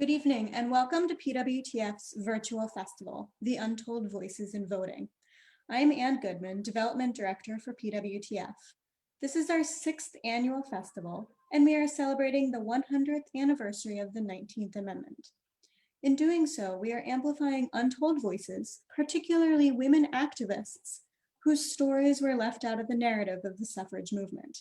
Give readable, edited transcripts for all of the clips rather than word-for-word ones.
Good evening and welcome to PWTF's virtual festival, The Untold Voices in Voting. I am Ann Goodman, Development Director for PWTF. This is our 6th annual festival, and we are celebrating the 100th anniversary of the 19th Amendment. In doing so, we are amplifying untold voices, particularly women activists, whose stories were left out of the narrative of the suffrage movement.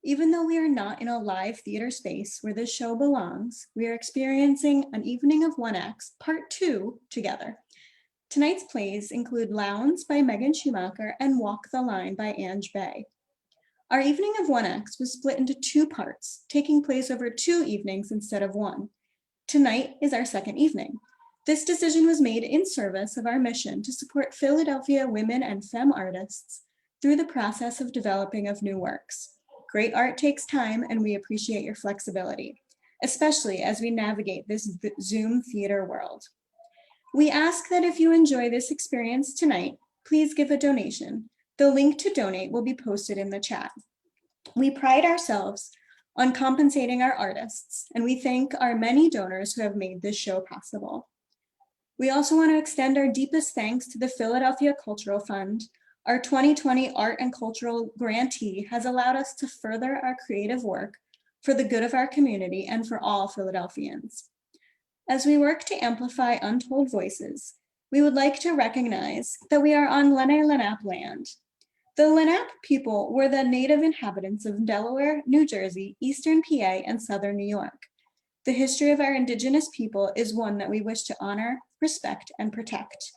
Even though we are not in a live theater space where this show belongs, we are experiencing an evening of one acts, part 2, together. Tonight's plays include Lowndes by Megan Schumacher and Walk the Line by Ange Bay. Our evening of one acts was split into 2 parts, taking place over 2 evenings instead of 1. Tonight is our 2nd evening. This decision was made in service of our mission to support Philadelphia women and femme artists through the process of developing of new works. Great art takes time, and we appreciate your flexibility, especially as we navigate this Zoom theater world. We ask that if you enjoy this experience tonight, please give a donation. The link to donate will be posted in the chat. We pride ourselves on compensating our artists, and we thank our many donors who have made this show possible. We also want to extend our deepest thanks to the Philadelphia Cultural Fund. Our 2020 Art and Cultural Grantee has allowed us to further our creative work for the good of our community and for all Philadelphians. As we work to amplify untold voices, we would like to recognize that we are on Lenape land. The Lenape people were the native inhabitants of Delaware, New Jersey, Eastern PA, and Southern New York. The history of our Indigenous people is one that we wish to honor, respect, and protect.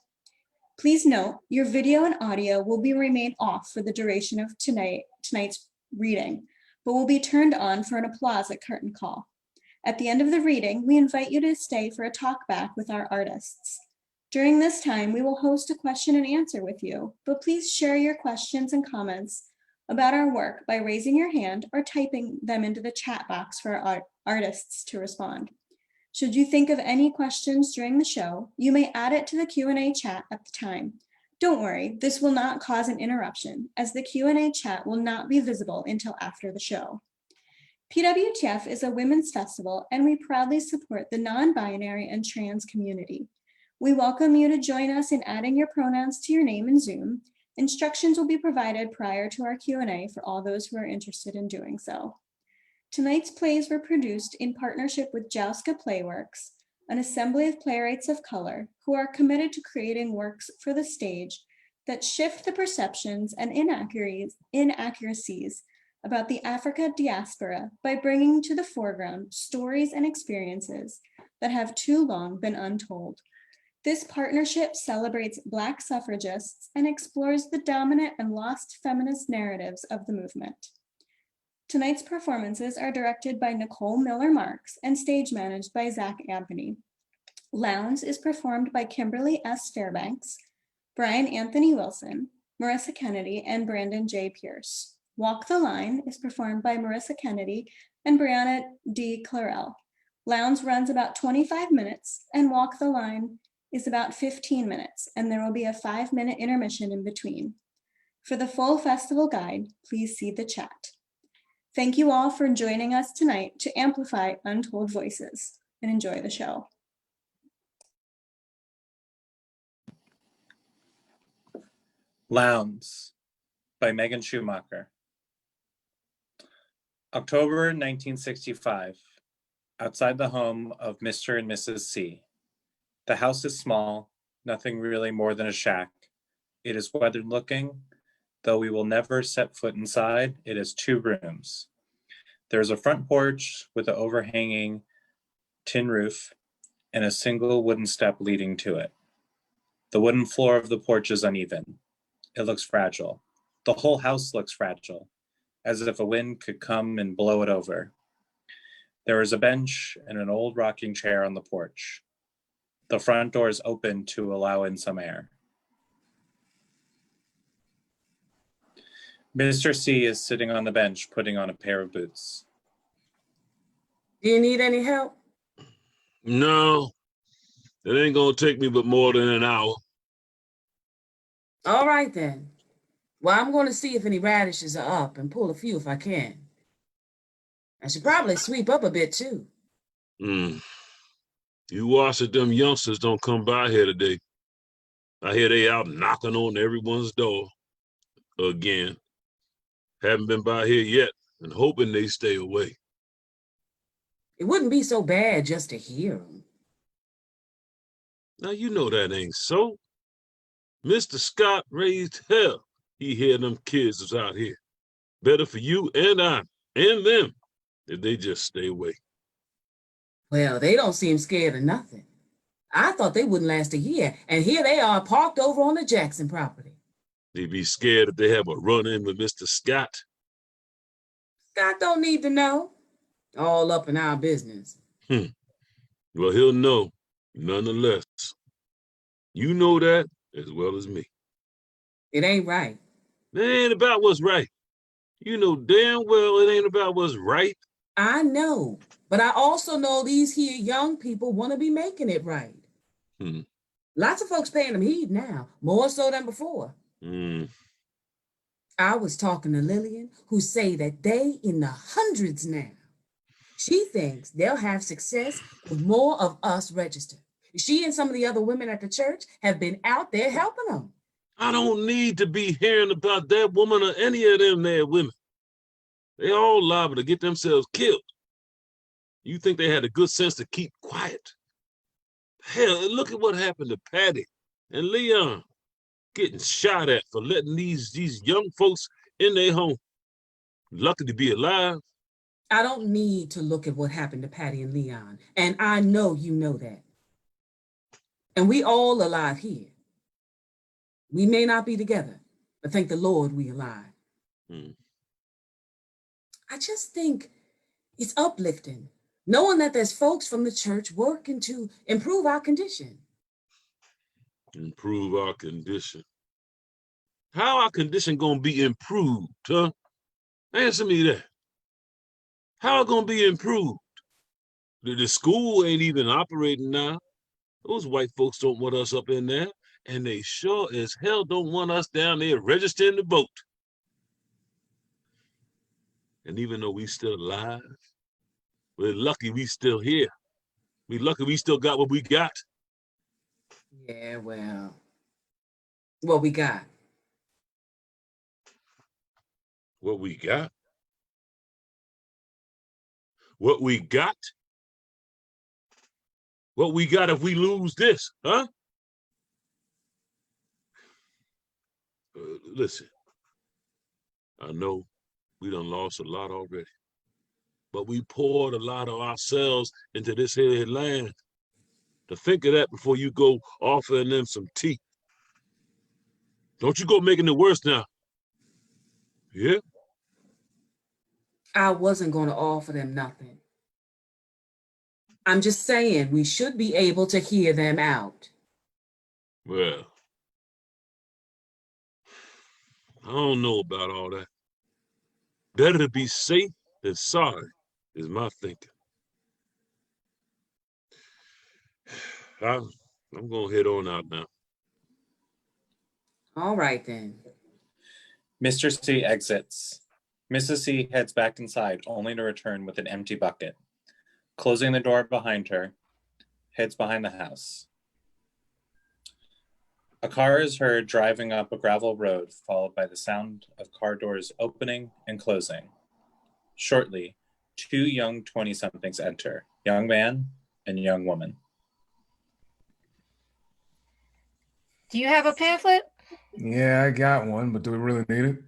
Please note, your video and audio will remain off for the duration of tonight's reading, but will be turned on for an applause at curtain call. At the end of the reading, we invite you to stay for a talk back with our artists. During this time, we will host a question and answer with you, but please share your questions and comments about our work by raising your hand or typing them into the chat box for our artists to respond. Should you think of any questions during the show, you may add it to the Q&A chat at the time. Don't worry, this will not cause an interruption, as the Q&A chat will not be visible until after the show. PWTF is a women's festival, and we proudly support the non-binary and trans community. We welcome you to join us in adding your pronouns to your name in Zoom. Instructions will be provided prior to our Q&A for all those who are interested in doing so. Tonight's plays were produced in partnership with Jouska Playworks, an assembly of playwrights of color who are committed to creating works for the stage that shift the perceptions and inaccuracies about the Africa diaspora by bringing to the foreground stories and experiences that have too long been untold. This partnership celebrates Black suffragists and explores the dominant and lost feminist narratives of the movement. Tonight's performances are directed by Nicole Miller-Marks and stage managed by Zach Apony. Lowndes is performed by Kimberly S. Fairbanks, Brian Anthony Wilson, Marissa Kennedy, and Brandon J. Pierce. Walk the Line is performed by Marissa Kennedy and Brianna D. Clarell. Lowndes runs about 25 minutes and Walk the Line is about 15 minutes, and there will be a 5-minute intermission in between. For the full festival guide, please see the chat. Thank you all for joining us tonight to amplify untold voices, and enjoy the show. Lowndes by Megan Schumacher. October 1965, outside the home of Mr. and Mrs. C. The house is small, nothing really more than a shack. It is weathered looking. Though we will never set foot inside, it has 2 rooms. There is a front porch with an overhanging tin roof and a single wooden step leading to it. The wooden floor of the porch is uneven. It looks fragile. The whole house looks fragile, as if a wind could come and blow it over. There is a bench and an old rocking chair on the porch. The front door is open to allow in some air. Mr. C is sitting on the bench putting on a pair of boots. Do you need any help? No, it ain't gonna take me but more than an hour. All right then. Well, I'm going to see if any radishes are up and pull a few if I can. I should probably sweep up a bit too. You watch that them youngsters don't come by here today. I hear they out knocking on everyone's door again. Haven't been by here yet and hoping they stay away. It wouldn't be so bad just to hear them. Now, you know that ain't so. Mr. Scott raised hell. He hear them kids was out here. Better for you and I and them if they just stay away. Well, they don't seem scared of nothing. I thought they wouldn't last a year, and here they are parked over on the Jackson property. They be scared if they have a run-in with Mr. Scott. Scott don't need to know. All up in our business. Well, he'll know, nonetheless. You know that as well as me. It ain't right. It ain't about what's right. You know damn well it ain't about what's right. I know, but I also know these here young people want to be making it right. Lots of folks paying them heed now, more so than before. I was talking to Lillian, who say that they in the hundreds now. She thinks they'll have success with more of us registered. She and some of the other women at the church have been out there helping them. I don't need to be hearing about that woman or any of them there women. They all liable to get themselves killed. You think they had the good sense to keep quiet? Hell, look at what happened to Patty and Leon getting shot at for letting these young folks in their home. Lucky to be alive. I don't need to look at what happened to Patty and Leon, and I know you know that. And we all alive here. We may not be together, but thank the Lord we alive. I just think it's uplifting, knowing that there's folks from the church working to improve our condition. Improve our condition. How our condition gonna be improved, huh? Answer me that. How it gonna be improved? The school ain't even operating now. Those white folks don't want us up in there, and they sure as hell don't want us down there registering the vote. And even though we still alive, we're lucky we still here. We lucky we still got what we got. Yeah, well, what we got? What we got? What we got? What we got if we lose this, huh? Listen, I know we done lost a lot already, but we poured a lot of ourselves into this here land. To think of that before you go offering them some tea. Don't you go making it worse now. Yeah? I wasn't going to offer them nothing. I'm just saying we should be able to hear them out. Well, I don't know about all that. Better to be safe than sorry, is my thinking. I'm gonna head on out now. All right, then. Mr. C exits. Mrs. C heads back inside, only to return with an empty bucket. Closing the door behind her, heads behind the house. A car is heard driving up a gravel road, followed by the sound of car doors opening and closing. Shortly, two young 20-somethings enter, young man and young woman. Do you have a pamphlet? Yeah, I got one, but do we really need it?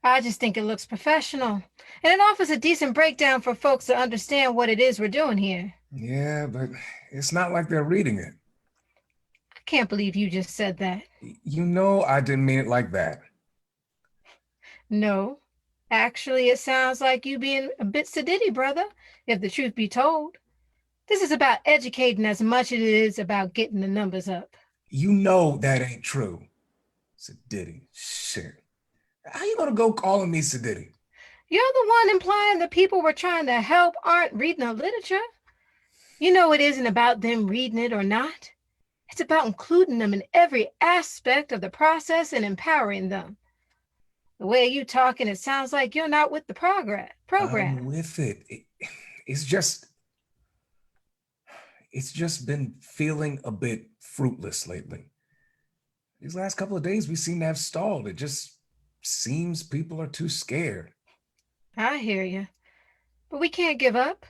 I just think it looks professional, and it offers a decent breakdown for folks to understand what it is we're doing here. Yeah, but it's not like they're reading it. I can't believe you just said that. You know I didn't mean it like that. No, actually, it sounds like you being a bit sedity, brother, if the truth be told. This is about educating as much as it is about getting the numbers up. You know that ain't true. Sedity. Shit. How you gonna go calling me sedity? You're the one implying the people we're trying to help aren't reading our literature. You know it isn't about them reading it or not. It's about including them in every aspect of the process and empowering them. The way you talking, it sounds like you're not with the program. I'm with it. It's just, It's just been feeling a bit fruitless lately. These last couple of days, we seem to have stalled. It just seems people are too scared. I hear you. But we can't give up,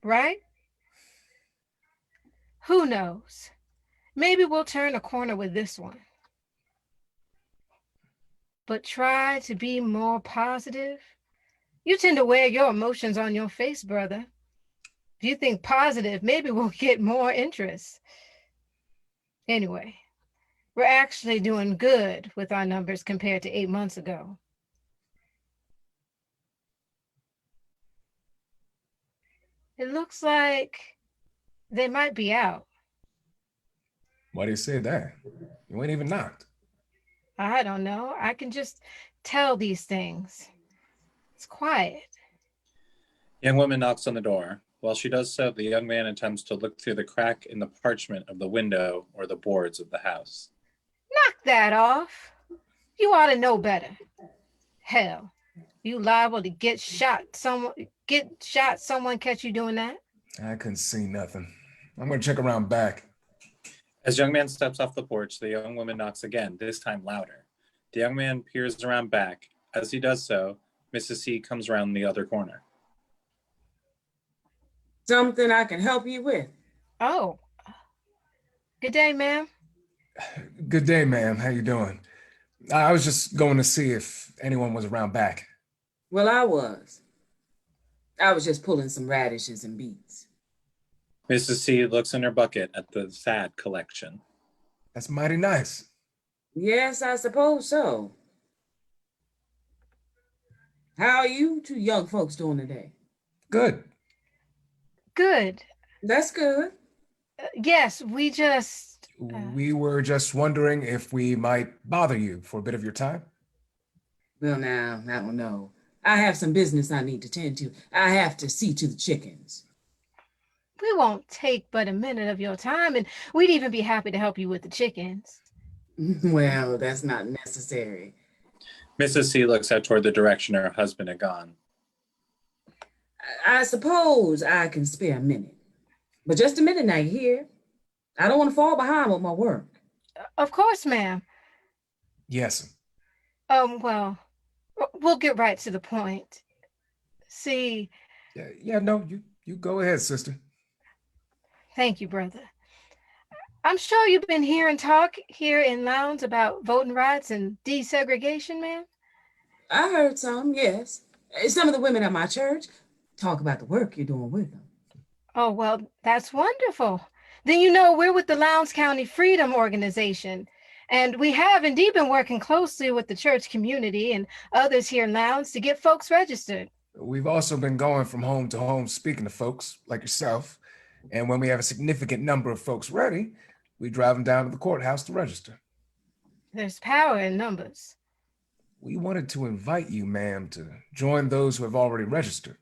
right? Who knows? Maybe we'll turn a corner with this one. But try to be more positive. You tend to wear your emotions on your face, brother. If you think positive, maybe we'll get more interest. Anyway, we're actually doing good with our numbers compared to 8 months ago. It looks like they might be out. Why do you say that? You ain't even knocked. I don't know. I can just tell these things. It's quiet. Young woman knocks on the door. While she does so, the young man attempts to look through the crack in the parchment of the window or the boards of the house. Knock that off. You ought to know better. Hell, you liable to get shot. Someone catch you doing that? I couldn't see nothing. I'm gonna check around back. As young man steps off the porch, the young woman knocks again, this time louder. The young man peers around back. As he does so, Mrs. C comes around the other corner. Something I can help you with? Oh, good day, ma'am. Good day, ma'am. How you doing? I was just going to see if anyone was around back. Well, I was. I was just pulling some radishes and beets. Mrs. C looks in her bucket at the sad collection. That's mighty nice. Yes, I suppose so. How are you two young folks doing today? Good. Good. That's good. Yes, we just... We were just wondering if we might bother you for a bit of your time. Well, now, I don't know. I have some business I need to tend to. I have to see to the chickens. We won't take but a minute of your time, and we'd even be happy to help you with the chickens. Well, that's not necessary. Mrs. C looks out toward the direction her husband had gone. I suppose I can spare a minute. But just a minute now, you hear? I don't want to fall behind with my work. Of course, ma'am. Yes. Well, we'll get right to the point. See... No, you go ahead, sister. Thank you, brother. I'm sure you've been hearing talk here in Lowndes about voting rights and desegregation, ma'am. I heard some, yes. Some of the women at my church talk about the work you're doing with them. Oh, well, that's wonderful. Then you know we're with the Lowndes County Freedom Organization, and we have indeed been working closely with the church community and others here in Lowndes to get folks registered. We've also been going from home to home speaking to folks like yourself. And when we have a significant number of folks ready, we drive them down to the courthouse to register. There's power in numbers. We wanted to invite you, ma'am, to join those who have already registered.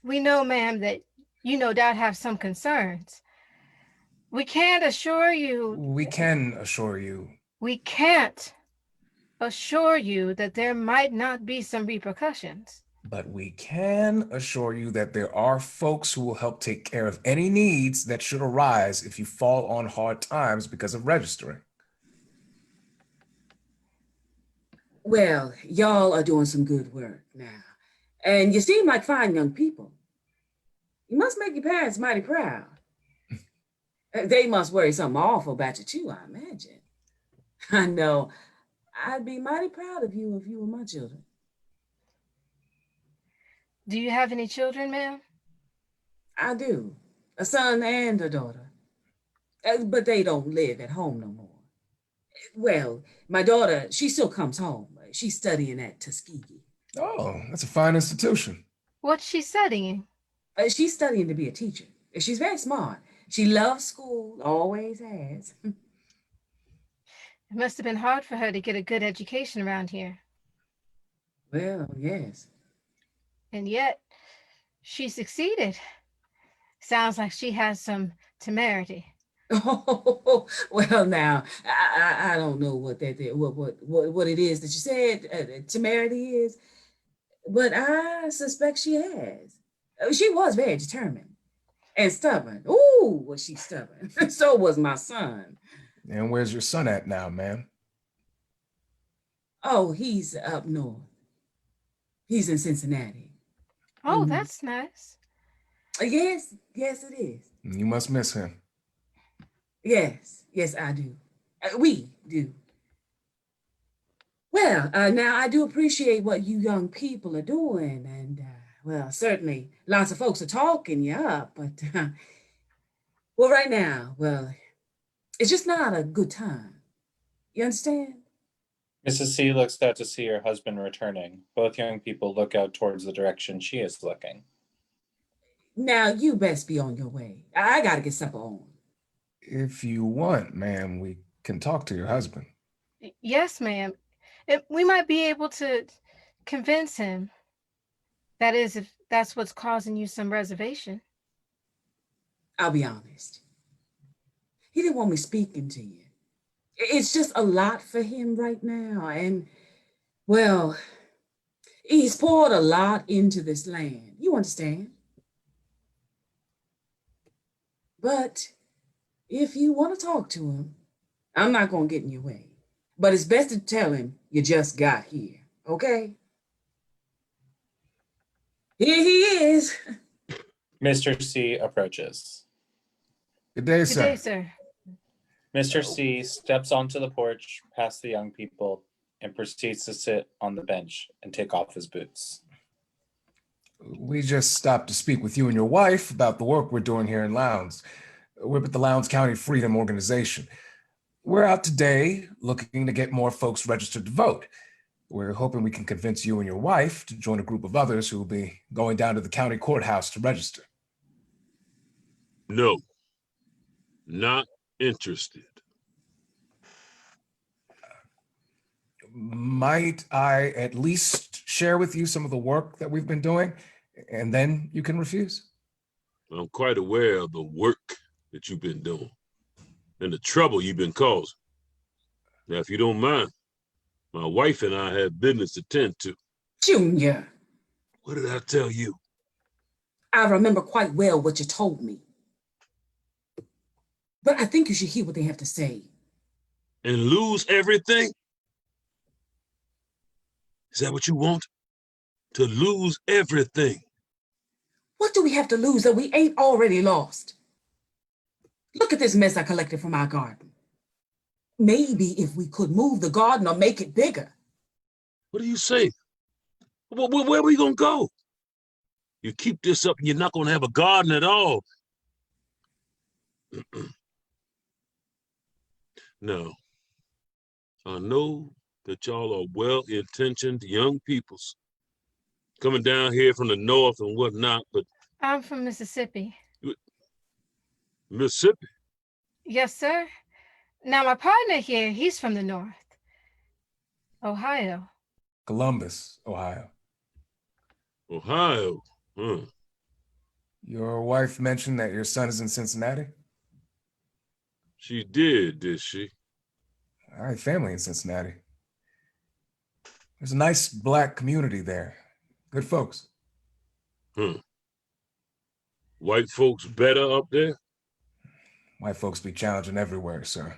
We know, ma'am, that you no doubt have some concerns. We can't assure you... We can assure you. We can't assure you that there might not be some repercussions. But we can assure you that there are folks who will help take care of any needs that should arise if you fall on hard times because of registering. Well, y'all are doing some good work now. And you seem like fine young people. You must make your parents mighty proud. They must worry something awful about you too, I imagine. I know. I'd be mighty proud of you if you were my children. Do you have any children, ma'am? I do. A son and a daughter. But they don't live at home no more. Well, my daughter, she still comes home. She's studying at Tuskegee. Oh, that's a fine institution. What's she studying? She's studying to be a teacher. She's very smart. She loves school, always has. It must have been hard for her to get a good education around here. Well, yes. And yet, she succeeded. Sounds like she has some temerity. Oh, well, now, I don't know what what it is that you said temerity is, but I suspect she has. She was very determined and stubborn. Ooh, was she stubborn. So was my son. And where's your son at now, ma'am? Oh, he's up north. He's in Cincinnati. Oh, Mhm. that's nice. Yes, yes, it is. You must miss him. Yes, yes, I do. We do. Well, now I do appreciate what you young people are doing, and well, certainly lots of folks are talking you up, but well, right now, well, it's just not a good time. You understand? Mrs. C looks out to see her husband returning. Both young people look out towards the direction she is looking. Now you best be on your way. I gotta get supper on. If you want, ma'am, we can talk to your husband. Yes, ma'am. We might be able to convince him. That is, if that's what's causing you some reservation. I'll be honest. He didn't want me speaking to you. It's just a lot for him right now, and well, he's poured a lot into this land. You understand? But if you want to talk to him, I'm not going to get in your way. But it's best to tell him you just got here, okay? Here he is. Mr. C approaches. Good day, Good sir. day, sir. Mr. C steps onto the porch past the young people and proceeds to sit on the bench and take off his boots. We just stopped to speak with you and your wife about the work we're doing here in Lowndes. We're with the Lowndes County Freedom Organization. We're out today looking to get more folks registered to vote. We're hoping we can convince you and your wife to join a group of others who will be going down to the county courthouse to register. No, not interested. Might I at least share with you some of the work that we've been doing, and then you can refuse? I'm quite aware of the work that you've been doing and the trouble you've been causing. Now, if you don't mind, my wife and I have business to tend to. Junior, What did I tell you? I remember quite well what you told me. But I think you should hear what they have to say. And lose everything? Is that what you want? To lose everything? What do we have to lose that we ain't already lost? Look at this mess I collected from our garden. Maybe if we could move the garden or make it bigger. What are you saying? Where are we gonna go? You keep this up and you're not gonna have a garden at all. No. I know that y'all are well-intentioned young peoples coming down here from the north and whatnot, but I'm from Mississippi. Mississippi? Yes, sir. Now, my partner here, he's from the north. Ohio. Columbus, Ohio. Ohio? Your wife mentioned that your son is in Cincinnati? She did she? I have family in Cincinnati. There's a nice Black community there. Good folks. White folks better up there? White folks be challenging everywhere, sir.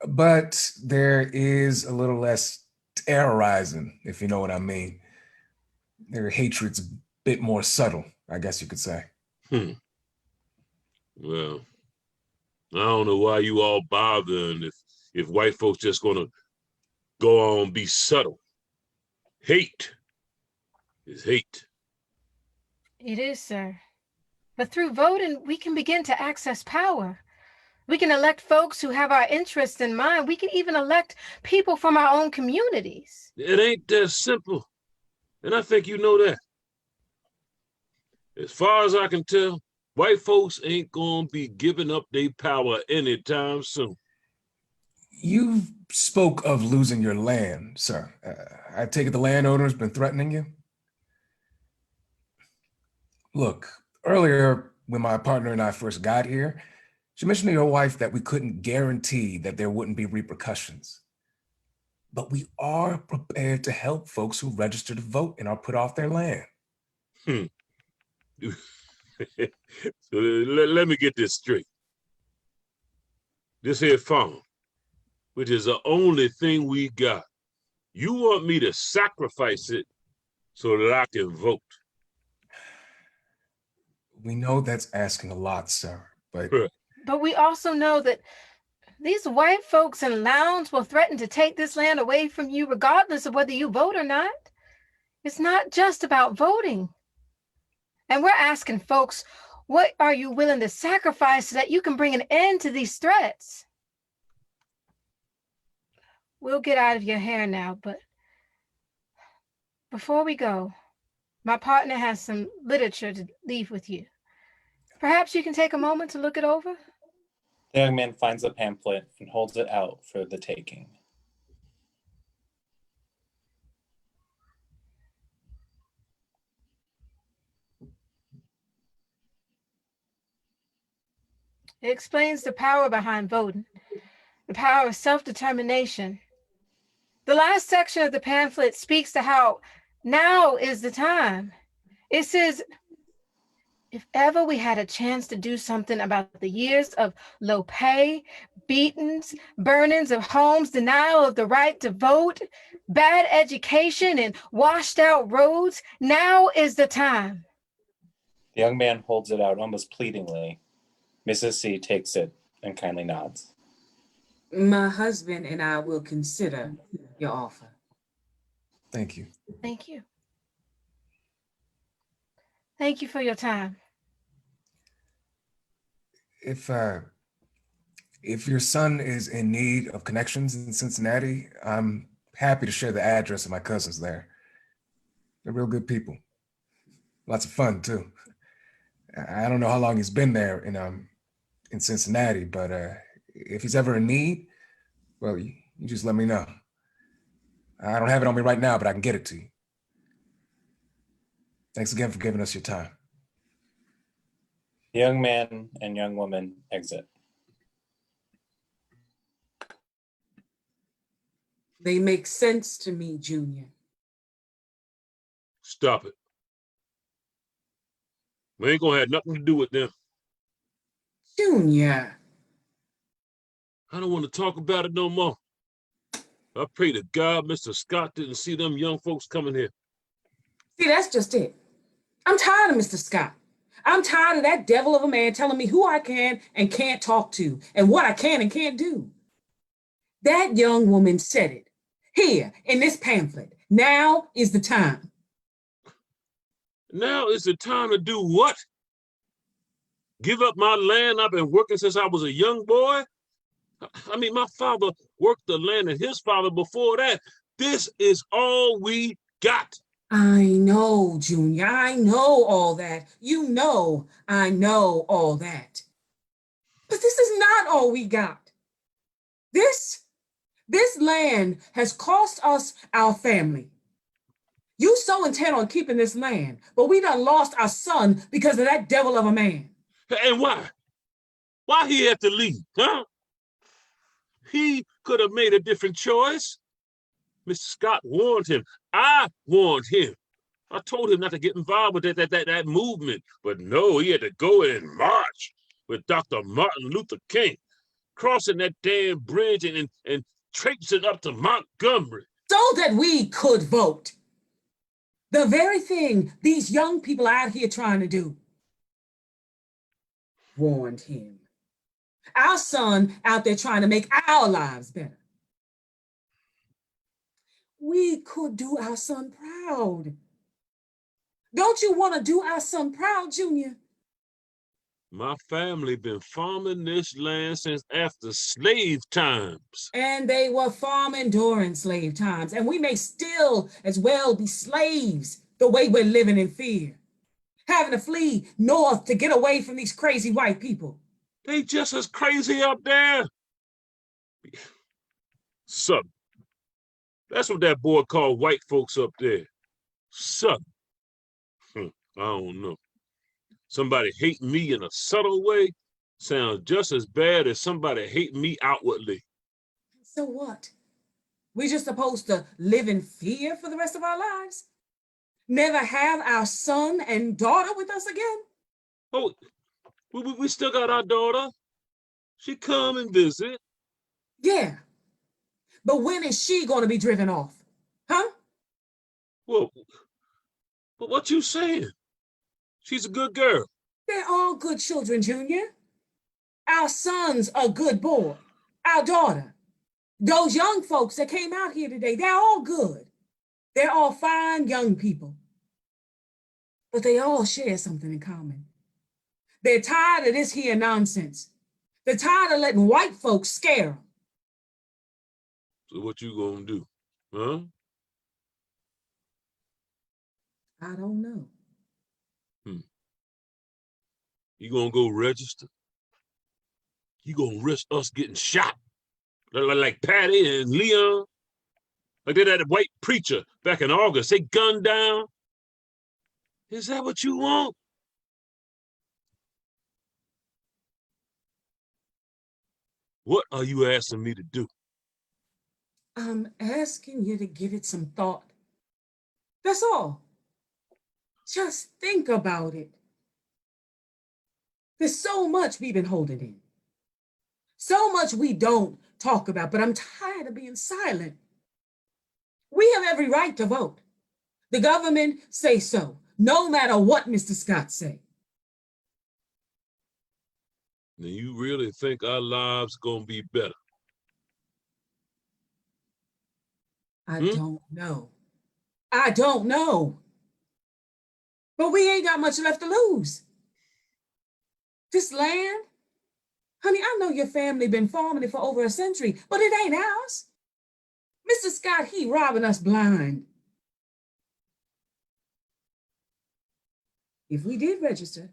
But there is a little less terrorizing, if you know what I mean. Their hatred's a bit more subtle, I guess you could say. Well, I don't know why you all bothering if white folks just gonna go on be subtle. Hate is hate. It is, sir. But through voting, we can begin to access power. We can elect folks who have our interests in mind. We can even elect people from our own communities. It ain't that simple. And I think you know that. As far as I can tell, white folks ain't gonna be giving up their power anytime soon. You spoke of losing your land, sir. I take it the landowner's been threatening you? Look, earlier when my partner and I first got here, she mentioned to your wife that we couldn't guarantee that there wouldn't be repercussions. But we are prepared to help folks who register to vote and are put off their land. So let me get this straight. This here farm, which is the only thing we got, you want me to sacrifice it so that I can vote? We know that's asking a lot, sir, but But we also know that these white folks in Lowndes will threaten to take this land away from you regardless of whether you vote or not. It's not just about voting. And we're asking folks, what are you willing to sacrifice so that you can bring an end to these threats? We'll get out of your hair now, but before we go, my partner has some literature to leave with you. Perhaps you can take a moment to look it over? The young man finds a pamphlet and holds it out for the taking. It explains the power behind voting, the power of self-determination. The last section of the pamphlet speaks to how now is the time. It says, if ever we had a chance to do something about the years of low pay, beatings, burnings of homes, denial of the right to vote, bad education, and washed out roads, now is the time. The young man holds it out almost pleadingly. Mrs. C takes it and kindly nods. My husband and I will consider your offer. thank you. Thank you. Thank you for your time. If your son is in need of connections in Cincinnati, I'm happy to share the address of my cousins there. They're real good people. Lots of fun too. I don't know how long he's been there in Cincinnati, but if he's ever in need, well, you just let me know. I don't have it on me right now, but I can get it to you. Thanks again for giving us your time. The young man and young woman exit. They make sense to me, Junior. Stop it. We ain't gonna have nothing to do with them. Junior. I don't want to talk about it no more. I pray to God Mr. Scott didn't see them young folks coming here. See, that's just it. I'm tired of Mr. Scott. I'm tired of that devil of a man telling me who I can and can't talk to and what I can and can't do. That young woman said it here in this pamphlet. Now is the time. Now is the time to do what? Give up my land I've been working since I was a young boy? I mean, my father worked the land and his father before that. This is all we got. I know, Junior. I know all that. You know, I know all that. But this is not all we got. This land has cost us our family. You so intent on keeping this land, but we done lost our son because of that devil of a man. And why? Why he had to leave, huh? He could have made a different choice. Mr. Scott warned him. I warned him. I told him not to get involved with that movement, but no, he had to go and march with Dr. Martin Luther King, crossing that damn bridge and traipsing up to Montgomery. So that we could vote. The very thing these young people out here trying to do. Warned him. Our son out there trying to make our lives better. We could do our son proud. Don't you want to do our son proud, Junior? My family been farming this land since after slave times. And they were farming during slave times, and we may still as well be slaves the way we're living in fear, having to flee north to get away from these crazy white people. They just as crazy up there. Southern. That's what that boy called white folks up there. Southern. I don't know. Somebody hating me in a subtle way sounds just as bad as somebody hating me outwardly. So what? We just supposed to live in fear for the rest of our lives? Never have our son and daughter with us again? Oh, we still got our daughter. She come and visit. Yeah. But when is she going to be driven off? Huh? Well, but what you saying? She's a good girl. They're all good children, Junior. Our son's a good boy. Our daughter. Those young folks that came out here today, they're all good. They're all fine young people. But they all share something in common. They're tired of this here nonsense. They're tired of letting white folks scare them. So what you gonna do? Huh? I don't know. You gonna go register? You gonna risk us getting shot? Like Patty and Leon? Like that white preacher back in August, they gunned down? Is that what you want? What are you asking me to do? I'm asking you to give it some thought. That's all. Just think about it. There's so much we've been holding in. So much we don't talk about, but I'm tired of being silent. We have every right to vote. The government say so, no matter what Mr. Scott say. Now you really think our lives gonna be better? I don't know. I don't know. But we ain't got much left to lose. This land, honey, I know your family been farming it for over a century, but it ain't ours. Mr. Scott, he robbing us blind. If we did register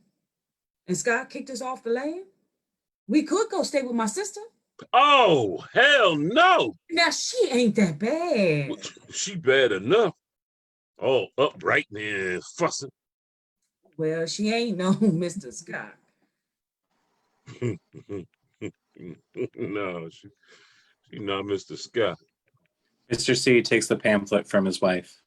and Scott kicked us off the land, we could go stay with my sister. Oh, hell no. Now, she ain't that bad. She bad enough. All upright and fussing. Well, she ain't no Mr. Scott. No, she's not Mr. Scott. Mr. C takes the pamphlet from his wife.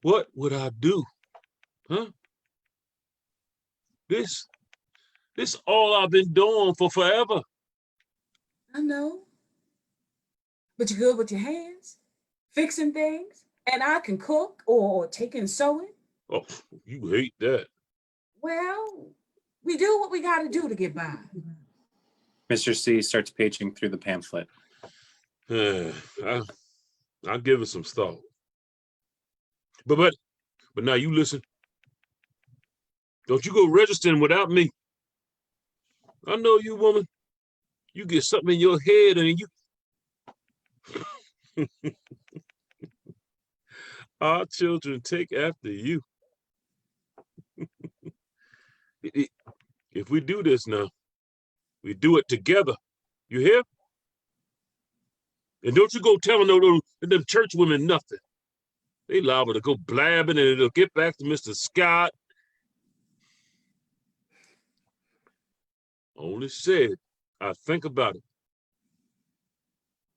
What would I do? Huh? This all I've been doing for forever. I know. But you're good with your hands, fixing things, and I can cook or take in sewing. Oh, you hate that. Well, we do what we got to do to get by. Mr. C starts paging through the pamphlet. I'll give it some thought. But now you listen. Don't you go registering without me. I know you, woman. You get something in your head and you... Our children take after you. If we do this now, we do it together. You hear? And don't you go telling them church women nothing. They liable to go blabbing and it'll get back to Mr. Scott. Only said, I think about it.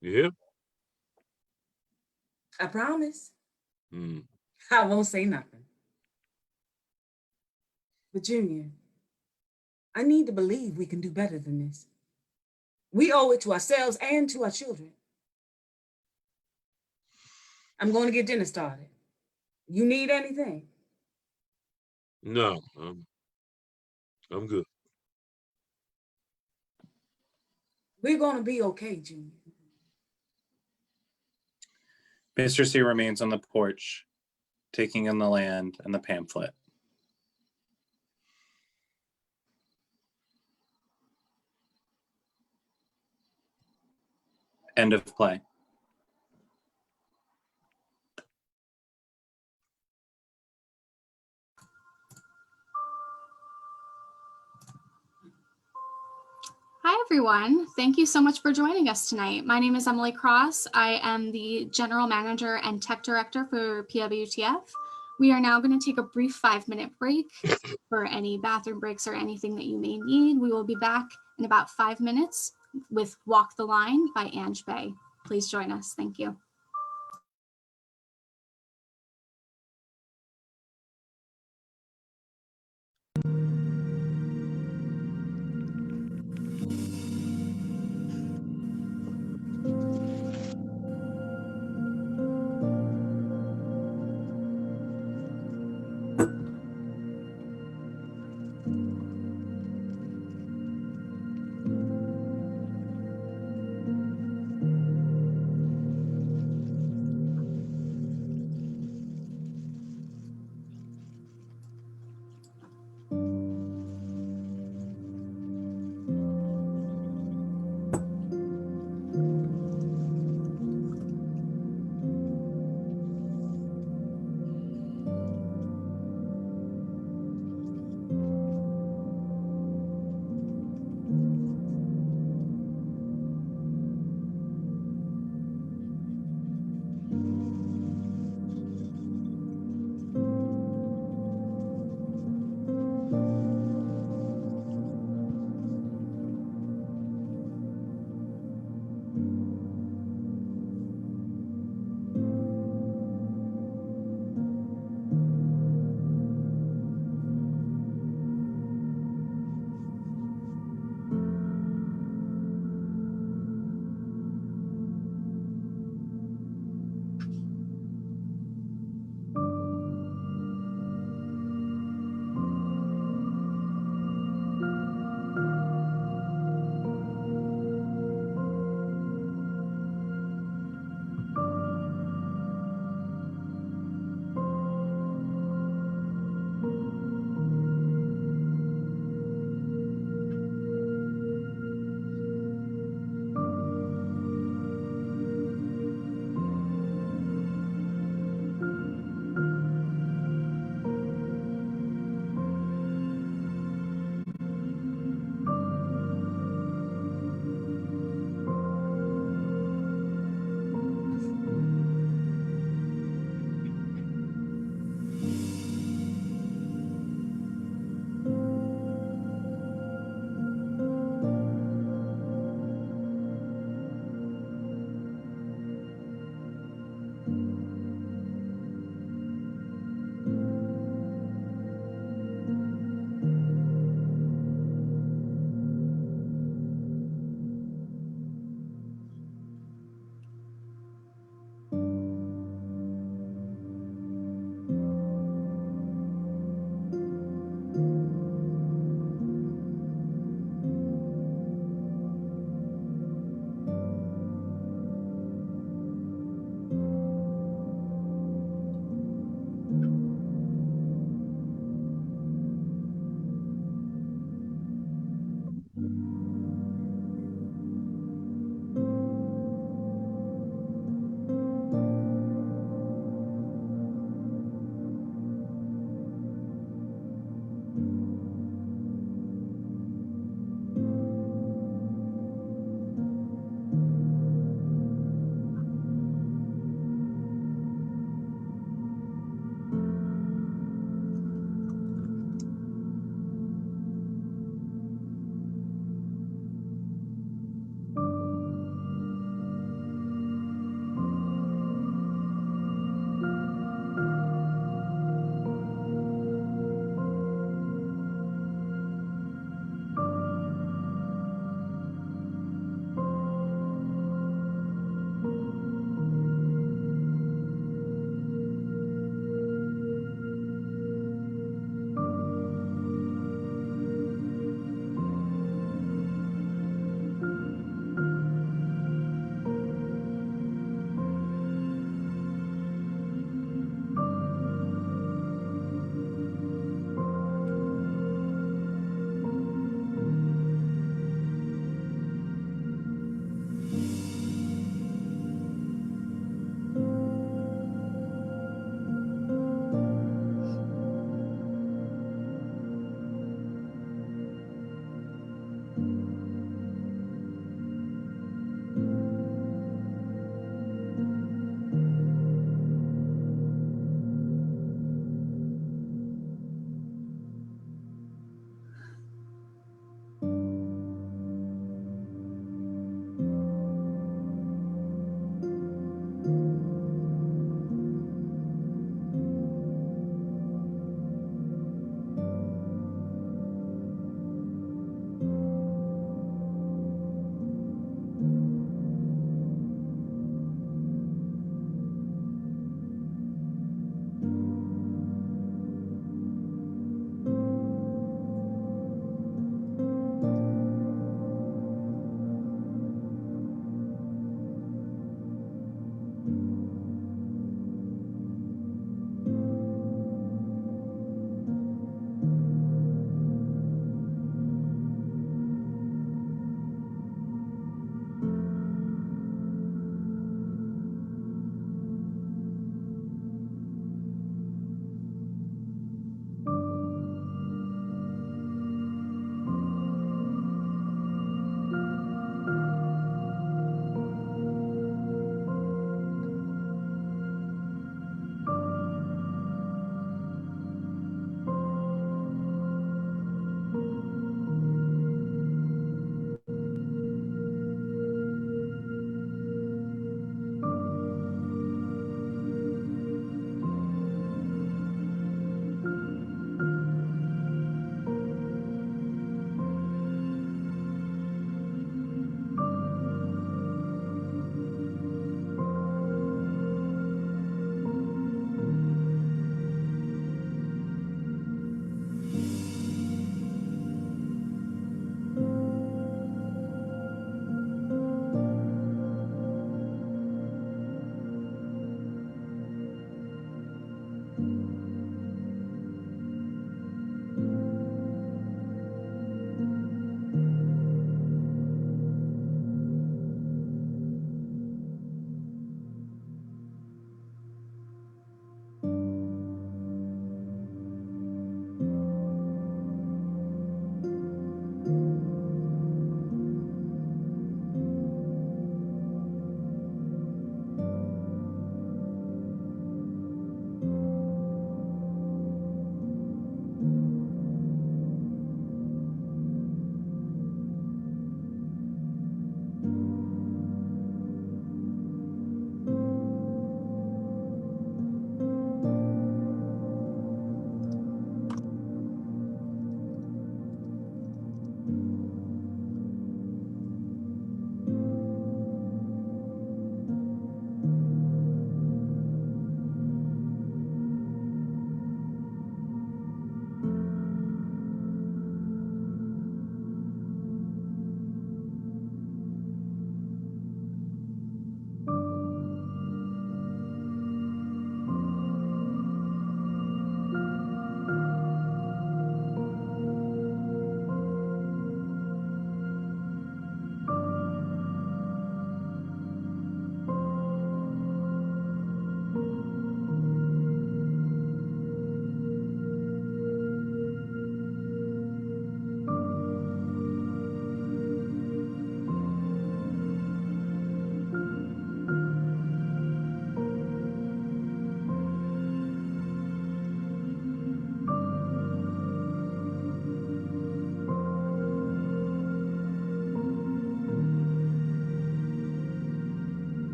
You hear? I promise. I won't say nothing. But Junior, I need to believe we can do better than this. We owe it to ourselves and to our children. I'm going to get dinner started. You need anything? No, I'm good. We're going to be okay, Junior. Mr. C remains on the porch, taking in the land and the pamphlet. End of play. Hi, everyone. Thank you so much for joining us tonight. My name is Emily Cross. I am the General Manager and Tech Director for PWTF. We are now going to take a brief 5-minute break for any bathroom breaks or anything that you may need. We will be back in about 5 minutes with Walk the Line by Ange Bay. please join us. Thank you.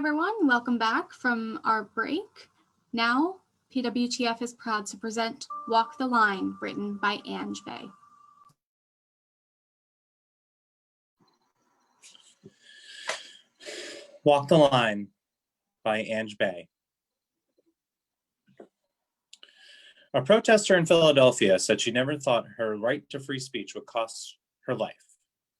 everyone. Welcome back from our break. Now, PWTF is proud to present Walk the Line, written by Ange Bay. Walk the Line by Ange Bay. A protester in Philadelphia said she never thought her right to free speech would cost her life.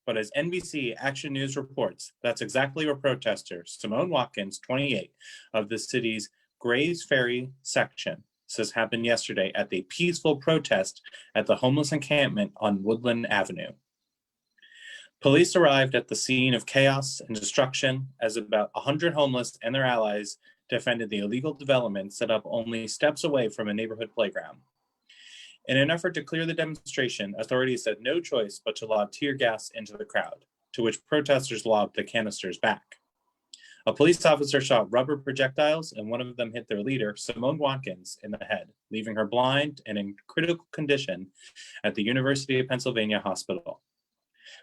But as NBC Action News reports, that's exactly what protester Simone Watkins, 28, of the city's Grays Ferry section, says happened yesterday at the peaceful protest at the homeless encampment on Woodland Avenue. Police arrived at the scene of chaos and destruction as about 100 homeless and their allies defended the illegal development set up only steps away from a neighborhood playground. In an effort to clear the demonstration, authorities had no choice but to lob tear gas into the crowd, to which protesters lobbed the canisters back. A police officer shot rubber projectiles, and one of them hit their leader, Simone Watkins, in the head, leaving her blind and in critical condition at the University of Pennsylvania hospital.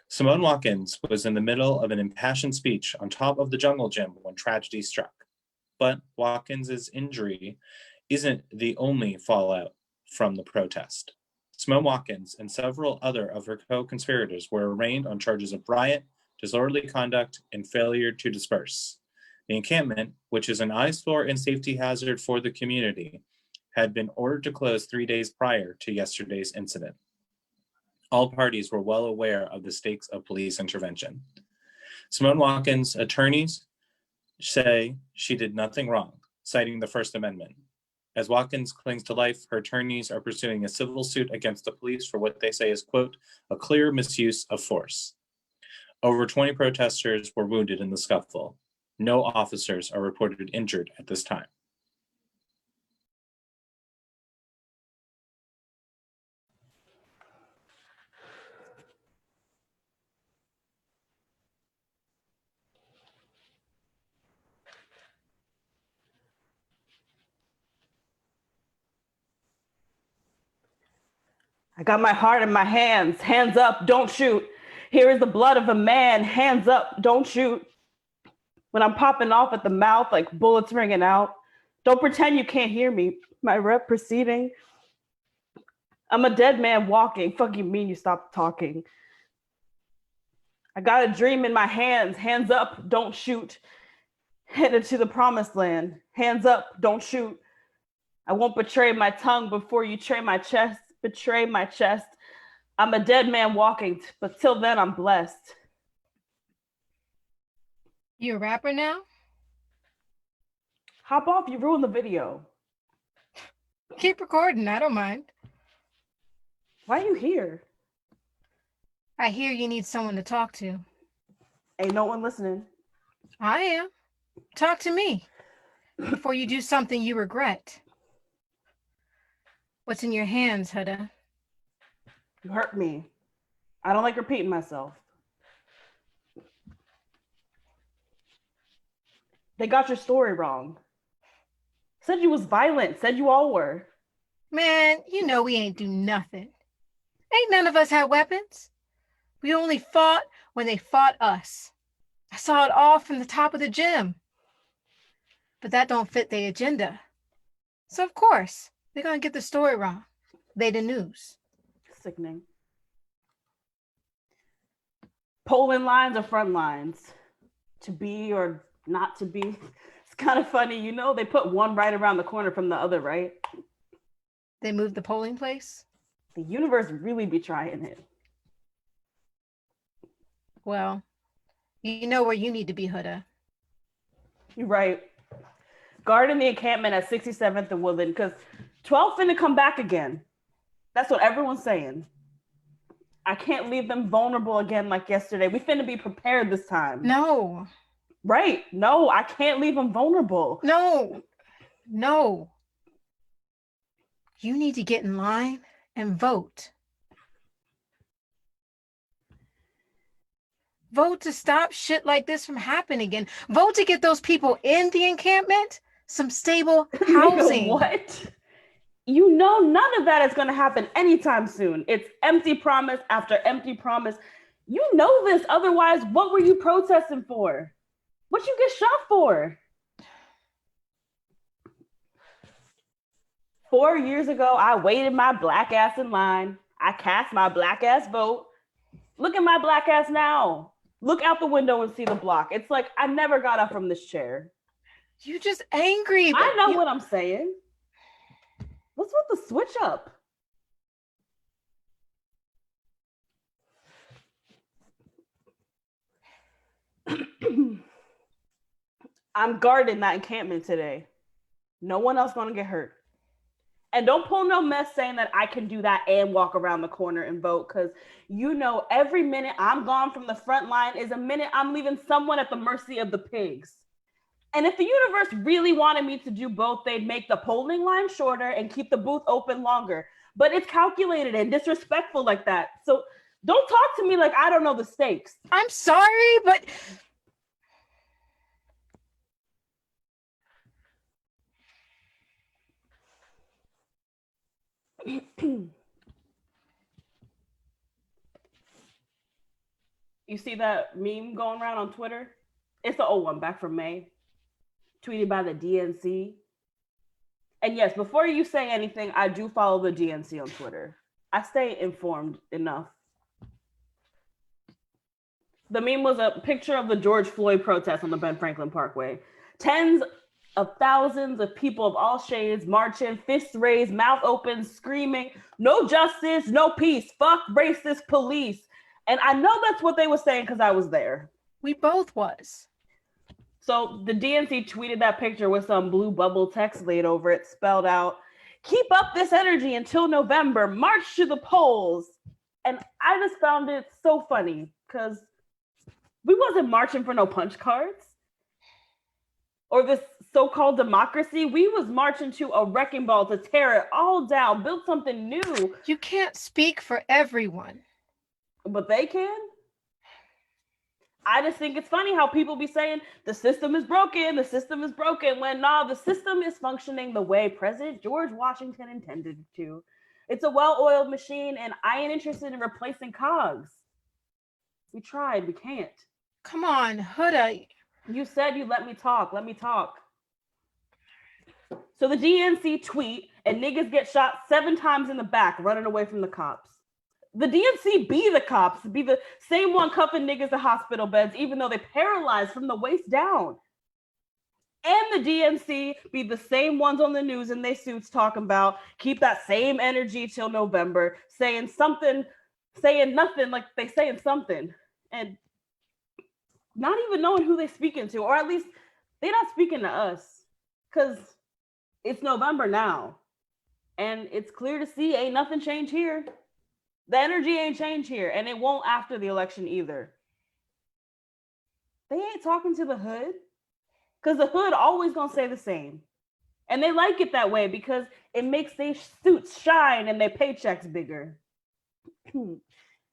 Simone Watkins was in the middle of an impassioned speech on top of the jungle gym when tragedy struck. But Watkins's injury isn't the only fallout from the protest. Simone Watkins and several other of her co-conspirators were arraigned on charges of riot, disorderly conduct, and failure to disperse. The encampment, which is an eyesore and safety hazard for the community, had been ordered to close 3 days prior to yesterday's incident. All parties were well aware of the stakes of police intervention. Simone Watkins' attorneys say she did nothing wrong, citing the First Amendment. As Watkins clings to life, her attorneys are pursuing a civil suit against the police for what they say is, quote, a clear misuse of force. Over 20 protesters were wounded in the scuffle. No officers are reported injured at this time. I got my heart in my hands. Hands up, don't shoot. Here is the blood of a man. Hands up, don't shoot. When I'm popping off at the mouth like bullets ringing out, don't pretend you can't hear me. My rep proceeding. I'm a dead man walking. Fuck you mean you stopped talking. I got a dream in my hands. Hands up, don't shoot. Headed to the promised land. Hands up, don't shoot. I won't betray my tongue before you betray my chest. I'm a dead man walking, but till then I'm blessed. You a rapper now? Hop off, you ruined the video. Keep recording, I don't mind. Why are you here? I hear you need someone to talk to. Ain't no one listening. I am. Talk to me before you do something you regret. What's in your hands, Huda? You hurt me. I don't like repeating myself. They got your story wrong. Said you was violent. Said you all were. Man, you know we ain't do nothing. Ain't none of us had weapons. We only fought when they fought us. I saw it all from the top of the gym. But that don't fit their agenda. So of course, they're gonna get the story wrong. They the news. Sickening. Polling lines or front lines? To be or not to be? It's kind of funny, you know, they put one right around the corner from the other, right? They moved the polling place? The universe really be trying it. Well, you know where you need to be, Huda. You're right. Guarding the encampment at 67th and Woodland, because 12th finna come back again. That's what everyone's saying. I can't leave them vulnerable again like yesterday. We finna be prepared this time. No. Right. No, I can't leave them vulnerable. No. You need to get in line and vote. Vote to stop shit like this from happening again. Vote to get those people in the encampment some stable housing. What? You know none of that is going to happen anytime soon. It's empty promise after empty promise. You know this. Otherwise, what were you protesting for? What you get shot for? 4 years ago, I waited my black ass in line. I cast my black ass vote. Look at my black ass now. Look out the window and see the block. It's like I never got up from this chair. You're just angry. I know what I'm saying. What's with the switch up? I'm guarding that encampment today. No one else gonna get hurt. And don't pull no mess saying that I can do that and walk around the corner and vote, because you know every minute I'm gone from the front line is a minute I'm leaving someone at the mercy of the pigs. And if the universe really wanted me to do both, they'd make the polling line shorter and keep the booth open longer. But it's calculated and disrespectful like that. So don't talk to me like I don't know the stakes. I'm sorry, but you see that meme going around on Twitter? It's the old one back from May, tweeted by the DNC. And yes, before you say anything, I do follow the DNC on Twitter. I stay informed enough. The meme was a picture of the George Floyd protest on the Ben Franklin Parkway. Tens of thousands of people of all shades marching, fists raised, mouth open, screaming, "No justice, no peace, fuck racist police." And I know that's what they were saying because I was there. we both was. So the DNC tweeted that picture with some blue bubble text laid over it, spelled out, "Keep up this energy until November, march to the polls." And I just found it so funny because we wasn't marching for no punch cards or this so-called democracy. We was marching to a wrecking ball to tear it all down, build something new. You can't speak for everyone. But they can. I just think it's funny how people be saying the system is broken, when nah, the system is functioning the way President George Washington intended to. It's a well-oiled machine, and I ain't interested in replacing cogs. We tried, we can't. Come on, Huda. You said you let me talk. So the DNC tweet, and niggas get shot 7 times in the back running away from the cops. The DNC be the cops, be the same one cuffing niggas to hospital beds, even though they paralyzed from the waist down. And the DNC be the same ones on the news in their suits talking about keep that same energy till November, saying nothing like they saying something. And not even knowing who they speaking to, or at least they're not speaking to us, because it's November now. And it's clear to see ain't nothing changed here. The energy ain't changed here, and it won't after the election either. They ain't talking to the hood, because the hood always gonna say the same. And they like it that way because it makes their suits shine and their paychecks bigger.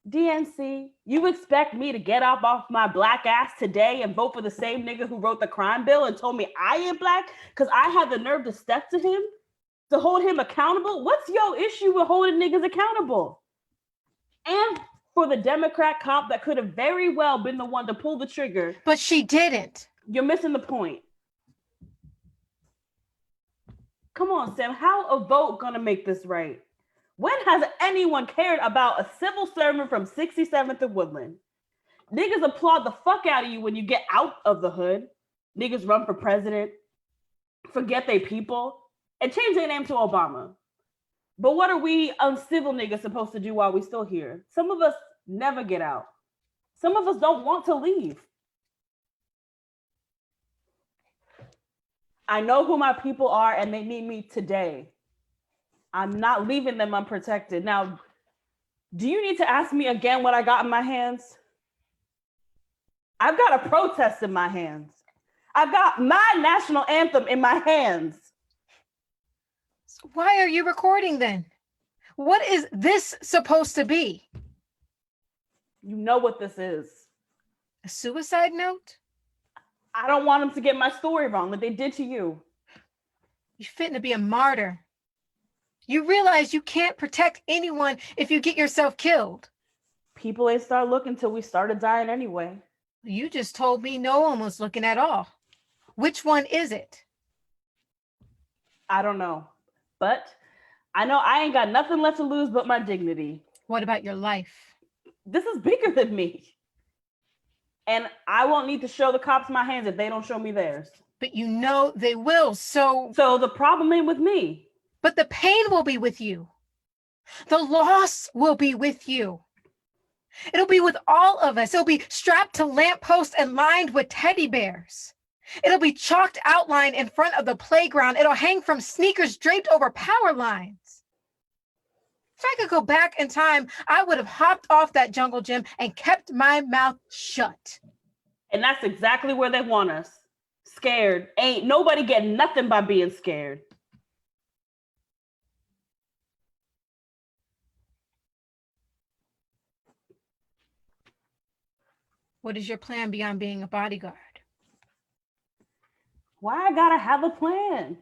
DNC, you expect me to get up off my black ass today and vote for the same nigga who wrote the crime bill and told me I ain't black because I had the nerve to step to him, to hold him accountable? What's your issue with holding niggas accountable? And for the Democrat cop that could have very well been the one to pull the trigger. But she didn't. You're missing the point. Come on, Sam, how a vote gonna make this right? When has anyone cared about a civil servant from 67th and Woodland? Niggas applaud the fuck out of you when you get out of the hood. Niggas run for president, forget they people, and change their name to Obama. But what are we uncivil niggas supposed to do while we still here? Some of us never get out. Some of us don't want to leave. I know who my people are and they need me today. I'm not leaving them unprotected. Now, do you need to ask me again what I got in my hands? I've got a protest in my hands. I've got my national anthem in my hands. So why are you recording then? What is this supposed to be? You know what this is. A suicide note? I don't want them to get my story wrong like they did to you. You're fitting to be a martyr. You realize you can't protect anyone if you get yourself killed. People ain't start looking till we started dying anyway. You just told me no one was looking at all. Which one is it? I don't know. But I know I ain't got nothing left to lose but my dignity. What about your life? This is bigger than me. And I won't need to show the cops my hands if they don't show me theirs. But you know they will, so the problem ain't with me. But the pain will be with you. The loss will be with you. It'll be with all of us. It'll be strapped to lampposts and lined with teddy bears. It'll be chalked outline in front of the playground. It'll hang from sneakers draped over power lines. If I could go back in time, I would have hopped off that jungle gym and kept my mouth shut. And that's exactly where they want us. Scared. Ain't nobody getting nothing by being scared. What is your plan beyond being a bodyguard? Why I gotta have a plan?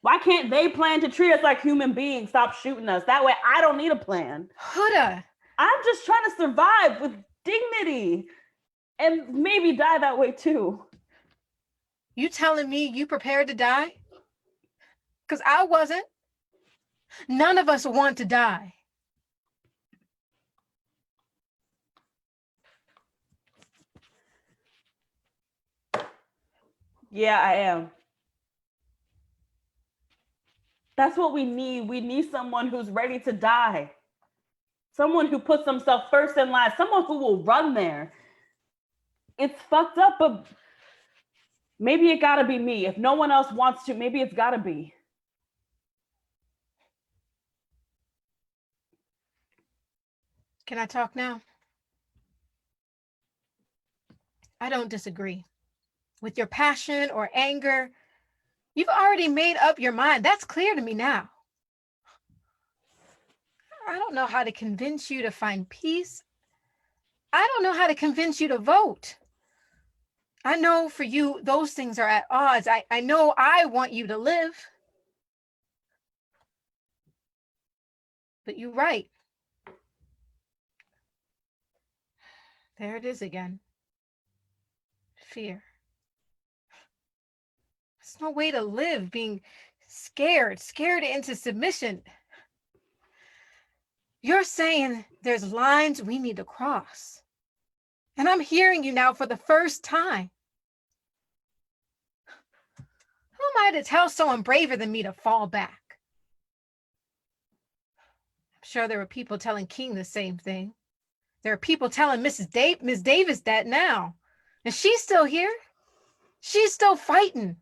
Why can't they plan to treat us like human beings? Stop shooting us. That way I don't need a plan. Huda. I'm just trying to survive with dignity and maybe die that way too. You telling me you prepared to die? Because I wasn't. None of us want to die. Yeah, I am. That's what we need. We need someone who's ready to die. Someone who puts themselves first in line. Someone who will run there. It's fucked up, but maybe it gotta be me. If no one else wants to, maybe it's gotta be. Can I talk now? I don't disagree with your passion or anger. You've already made up your mind. That's clear to me now. I don't know how to convince you to find peace. I don't know how to convince you to vote. I know for you, those things are at odds. I know I want you to live. But you're right. There it is again. Fear. There's no way to live being scared into submission. You're saying there's lines we need to cross. And I'm hearing you now for the first time. Who am I to tell someone braver than me to fall back? I'm sure there were people telling King the same thing. There are people telling Miss Davis that now. And she's still here. She's still fighting.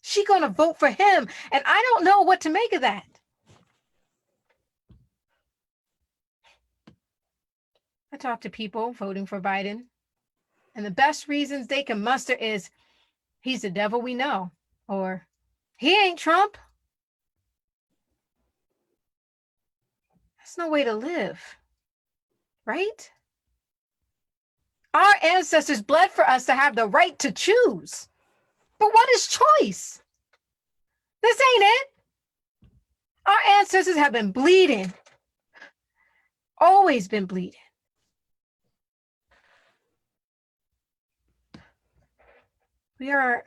She's going to vote for him. And I don't know what to make of that. I talk to people voting for Biden. And the best reasons they can muster is, he's the devil we know. Or, he ain't Trump. That's no way to live. Right? Our ancestors bled for us to have the right to choose. But what is choice? This ain't it. Our ancestors have been bleeding. Always been bleeding. We are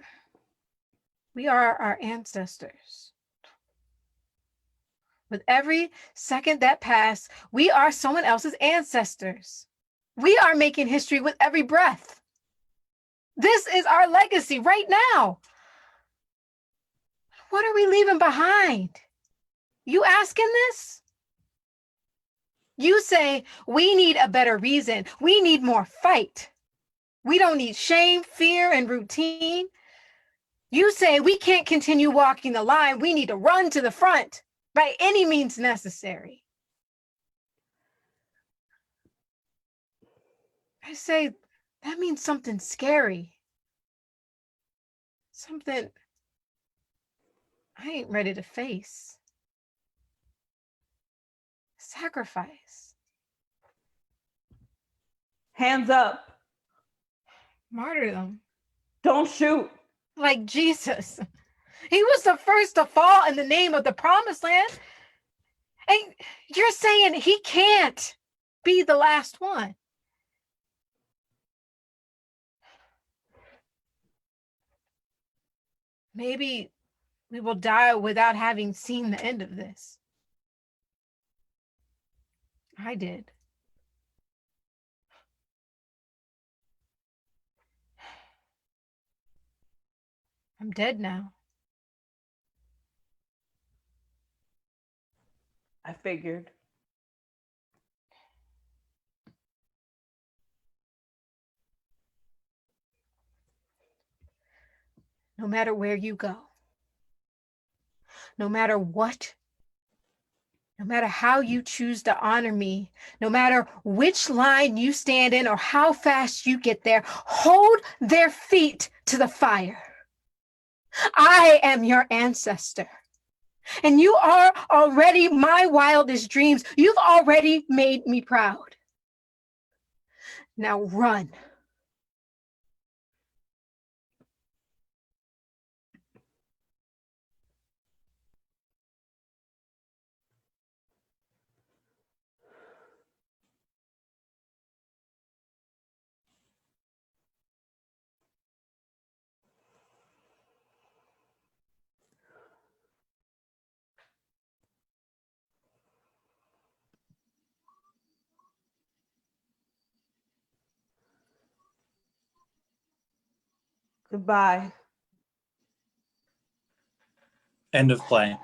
our ancestors. With every second that passes, we are someone else's ancestors. We are making history with every breath. This is our legacy right now. What are we leaving behind? You asking this? You say we need a better reason. We need more fight. We don't need shame, fear, and routine. You say we can't continue walking the line. We need to run to the front by any means necessary. I say that means something scary. Something I ain't ready to face. Sacrifice. Hands up. Martyrdom. Don't shoot. Like Jesus. He was the first to fall in the name of the promised land. And you're saying he can't be the last one. Maybe we will die without having seen the end of this. I did. I'm dead now. I figured. No matter where you go, no matter what, no matter how you choose to honor me, no matter which line you stand in or how fast you get there, hold their feet to the fire. I am your ancestor, and you are already my wildest dreams. You've already made me proud. Now run. Goodbye. End of play.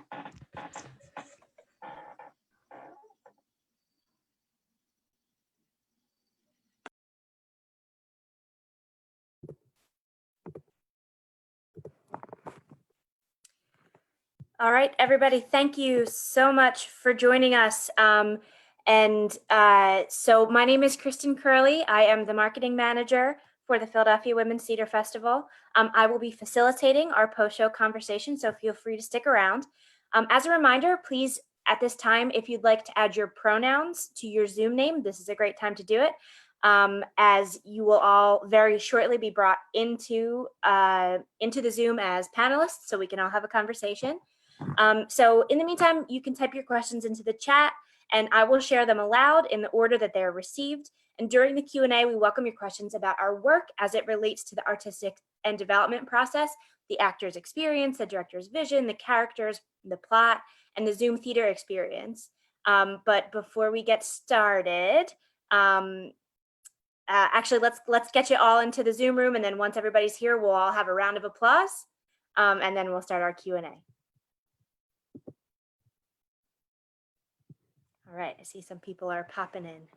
All right, everybody, thank you so much for joining us. So my name is Kristen Curley. I am the marketing manager for the Philadelphia Women's Theater Festival. I will be facilitating our post-show conversation, so feel free to stick around. As a reminder, please, at this time, if you'd like to add your pronouns to your Zoom name, this is a great time to do it, as you will all very shortly be brought into the Zoom as panelists, so we can all have a conversation. So in the meantime, you can type your questions into the chat and I will share them aloud in the order that they're received. And during the Q&A, we welcome your questions about our work as it relates to the artistic and development process, the actor's experience, the director's vision, the characters, the plot, and the Zoom theater experience. But before we get started, actually, let's get you all into the Zoom room, and then once everybody's here, we'll all have a round of applause, and then we'll start our Q&A. All right, I see some people are popping in.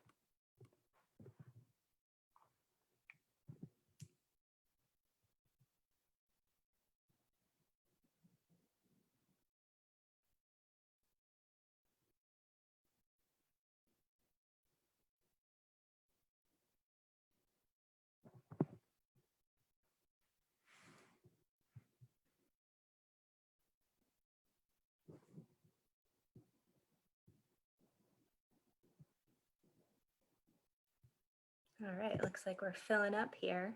All right, looks like we're filling up here.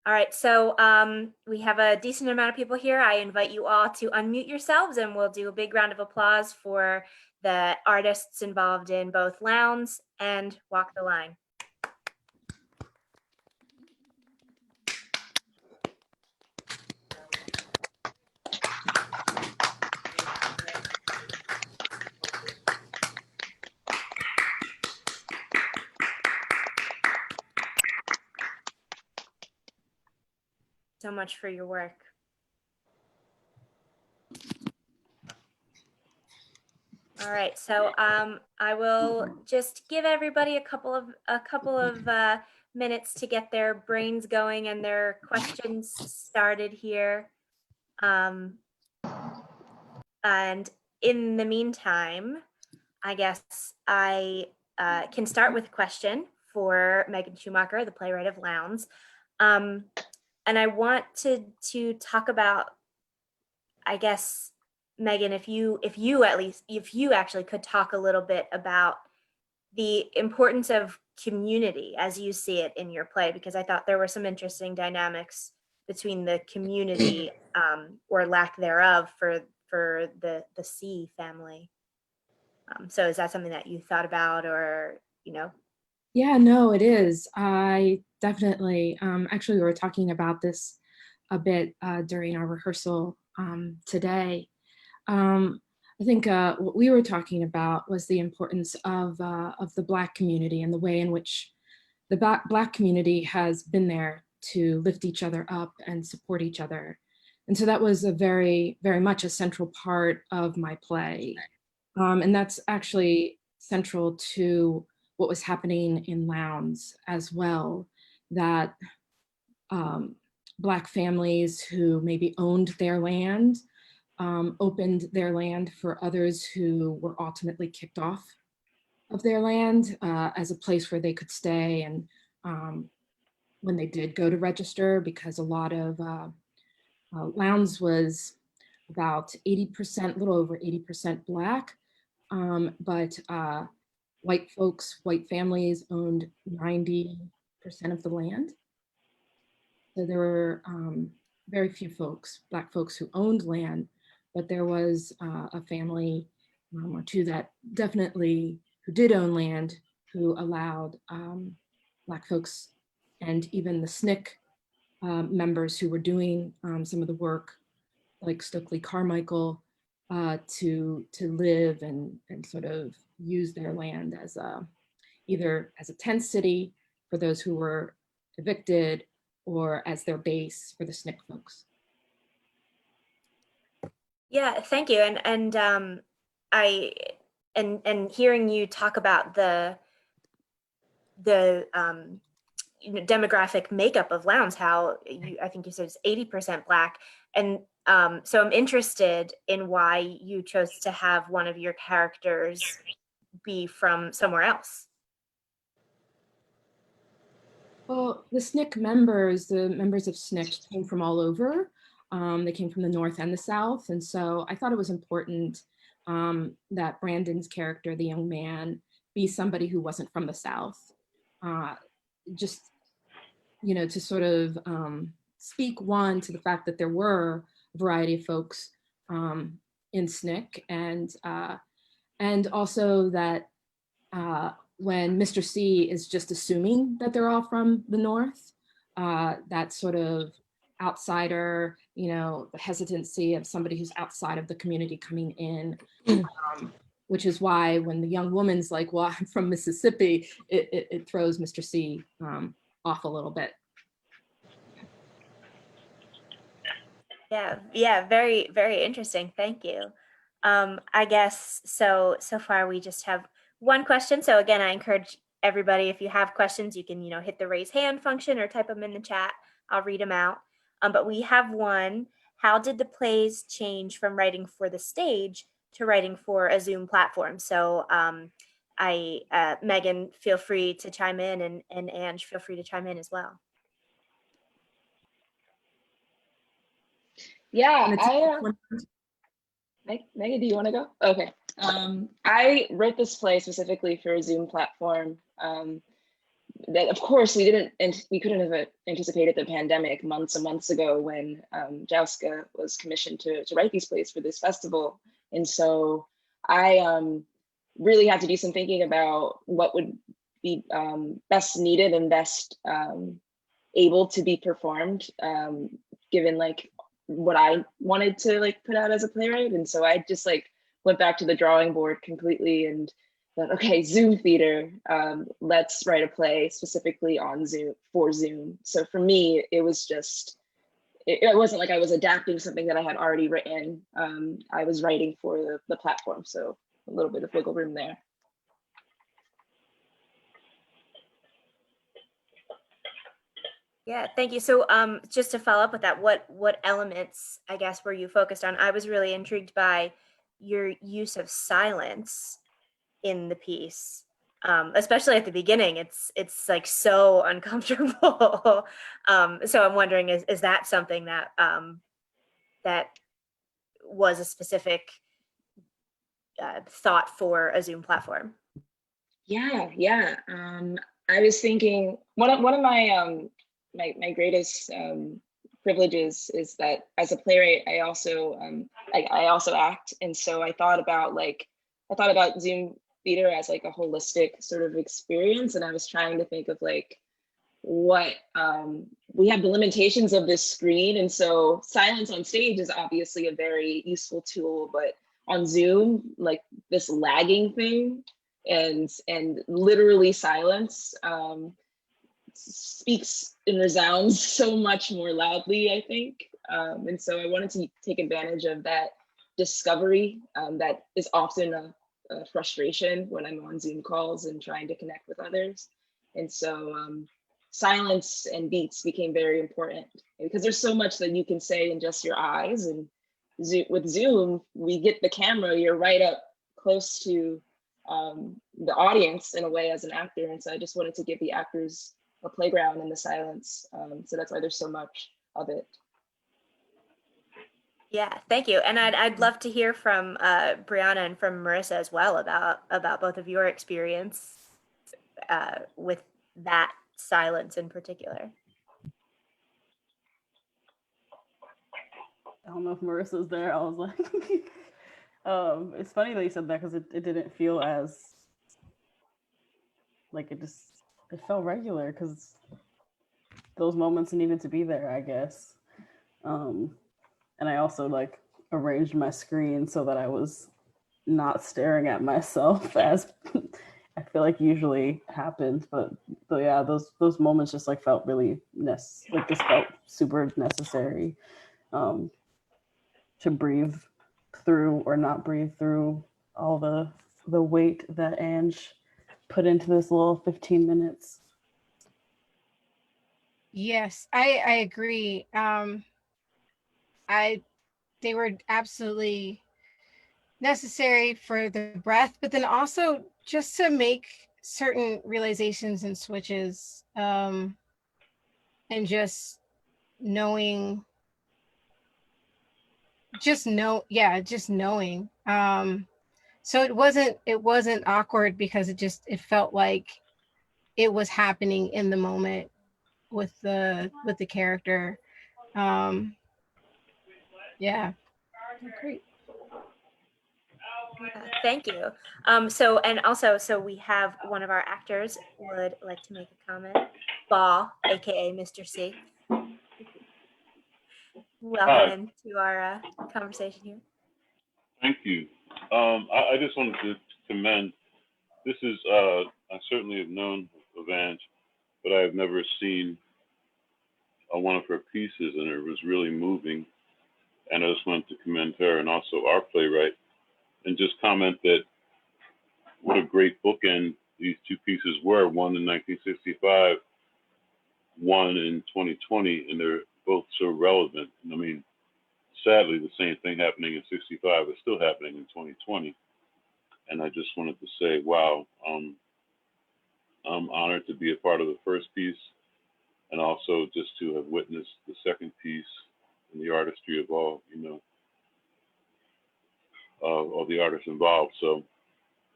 All right, so we have a decent amount of people here. I invite you all to unmute yourselves and we'll do a big round of applause for the artists involved in both Lowndes and Walk the Line. So much for your work. All right, so I will just give everybody a couple of minutes to get their brains going and their questions started here. And in the meantime, I guess I can start with a question for Megan Schumacher, the playwright of Lowndes. And I want to talk about, I guess, Megan, if you actually could talk a little bit about the importance of community as you see it in your play, because I thought there were some interesting dynamics between the community or lack thereof for the C family. So is that something that you thought about, or, you know? Yeah, no, it is. I definitely, actually, we were talking about this a bit during our rehearsal today. I think what we were talking about was the importance of the Black community and the way in which the Black community has been there to lift each other up and support each other. And so that was a very, very much a central part of my play. And that's actually central to what was happening in Lowndes as well, that Black families who maybe owned their land opened their land for others who were ultimately kicked off of their land as a place where they could stay. And when they did go to register, because a lot of Lowndes was about 80%, a little over 80% Black, but white folks, white families owned 90% of the land. So there were very few folks, Black folks, who owned land, but there was a family or two that definitely, who did own land, who allowed Black folks and even the SNCC members who were doing some of the work, like Stokely Carmichael, to live and sort of use their land as either as a tent city for those who were evicted or as their base for the SNCC folks. Yeah, thank you. And hearing you talk about the demographic makeup of Lowndes, how I think you said it's 80% Black, and so I'm interested in why you chose to have one of your characters be from somewhere else. Well, the SNCC members, the members of SNCC came from all over. They came from the North and the South. And so I thought it was important that Brandon's character, the young man, be somebody who wasn't from the South. Just, you know, to sort of speak, one, to the fact that there were a variety of folks in SNCC, and also that when Mr. C is just assuming that they're all from the North, that sort of outsider, you know, the hesitancy of somebody who's outside of the community coming in, which is why when the young woman's like, well, I'm from Mississippi, it throws Mr. C off a little bit. Yeah, very, very interesting. Thank you. I guess so far we just have one question. So again, I encourage everybody, if you have questions, you can, you know, hit the raise hand function or type them in the chat. I'll read them out. But we have one. How did the plays change from writing for the stage to writing for a Zoom platform? So Megan, feel free to chime in, and Ange, feel free to chime in as well. Yeah, Megan, do you want to go? Okay. I wrote this play specifically for a Zoom platform. That of course we couldn't have anticipated the pandemic months and months ago when Jouska was commissioned to write these plays for this festival. And so I really had to do some thinking about what would be best needed and best able to be performed, given like what I wanted to like put out as a playwright. And so I just like went back to the drawing board completely and thought, okay, Zoom theater, let's write a play specifically on Zoom, for Zoom. So for me, it was just, it wasn't like I was adapting something that I had already written. I was writing for the platform. So a little bit of wiggle room there. Yeah, thank you. So just to follow up with that, what elements, I guess, were you focused on? I was really intrigued by your use of silence in the piece, especially at the beginning. It's like so uncomfortable. So I'm wondering, is that something that that was a specific thought for a Zoom platform? Yeah. I was thinking one of my my greatest privileges is that as a playwright, I also act, and so I thought about Zoom theater as like a holistic sort of experience, and I was trying to think of like what we have the limitations of this screen, and so silence on stage is obviously a very useful tool, but on Zoom, like this lagging thing and literally silence speaks and resounds so much more loudly, I think. And so I wanted to take advantage of that discovery that is often a frustration when I'm on Zoom calls and trying to connect with others. And so silence and beats became very important because there's so much that you can say in just your eyes. And with Zoom, we get the camera, you're right up close to the audience in a way as an actor. And so I just wanted to give the actors a playground in the silence. So that's why there's so much of it. Yeah, thank you. And I'd love to hear from Brianna and from Marissa as well about both of your experience with that silence in particular. I don't know if Marissa's there. I was like, it's funny that you said that because it didn't feel as like it felt regular because those moments needed to be there, I guess. And I also like arranged my screen so that I was not staring at myself as I feel like usually happens. But yeah, those moments just like felt really just felt super necessary to breathe through or not breathe through all the weight that Ange put into this little 15 minutes. Yes, I agree. They were absolutely necessary for the breath, but then also just to make certain realizations and switches, and just knowing. So it wasn't awkward because it felt like it was happening in the moment with the character. Yeah. Great. Thank you. So we have one of our actors would like to make a comment. Ball, aka Mr. C. Welcome to our conversation here. Thank you. I just wanted to commend. This is I certainly have known of Ange, but I have never seen one of her pieces, and it was really moving. And I just wanted to commend her and also our playwright, and just comment that what a great bookend these two pieces were. One in 1965, one in 2020, and they're both so relevant. I mean, sadly, the same thing happening in 65 is still happening in 2020. And I just wanted to say, wow, I'm honored to be a part of the first piece, and also just to have witnessed the second piece and the artistry of all, all the artists involved. So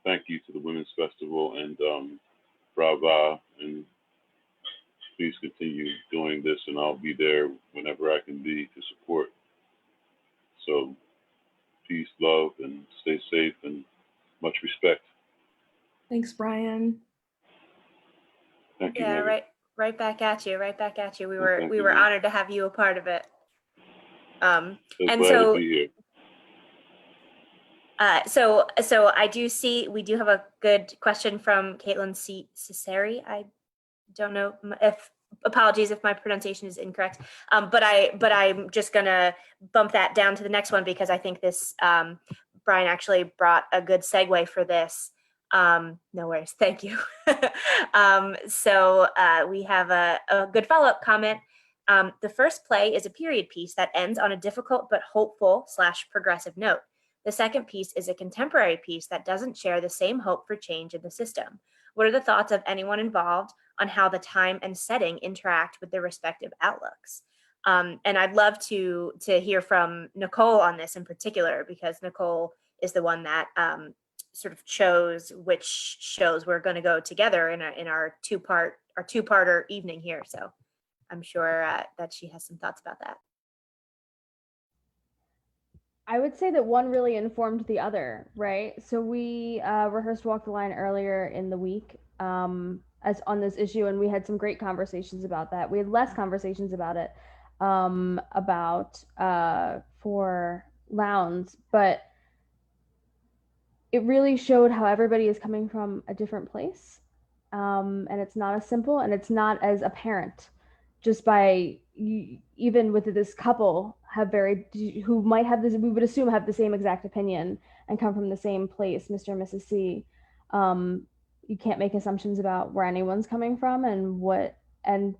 thank you to the Women's Festival and brava, and please continue doing this, and I'll be there whenever I can be to support. So peace, love, and stay safe, and much respect. Thanks, Brian. Thank you. Yeah, Megan. right back at you. We Thank were you. honored to have you a part of it. So And glad so to be here. So I do see we do have a good question from Caitlin Cesari. I don't know if apologies if my pronunciation is incorrect, but I'm just gonna bump that down to the next one because I think this Brian actually brought a good segue for this. No worries, thank you. So we have a good follow-up comment. The first play is a period piece that ends on a difficult but hopeful / progressive note. The second piece is a contemporary piece that doesn't share the same hope for change in the system. What are the thoughts of anyone involved on how the time and setting interact with their respective outlooks? And I'd love to hear from Nicole on this in particular, because Nicole is the one that sort of chose which shows we're going to go together in our two-parter evening here. So I'm sure that she has some thoughts about that. I would say that one really informed the other, right? So we rehearsed Walk the Line earlier in the week as on this issue, and we had some great conversations about that. We had less conversations about it for Lowndes, but it really showed how everybody is coming from a different place. And it's not as simple and it's not as apparent just by even with this couple who might have this, we would assume have the same exact opinion and come from the same place, Mr. and Mrs. C. You can't make assumptions about where anyone's coming from and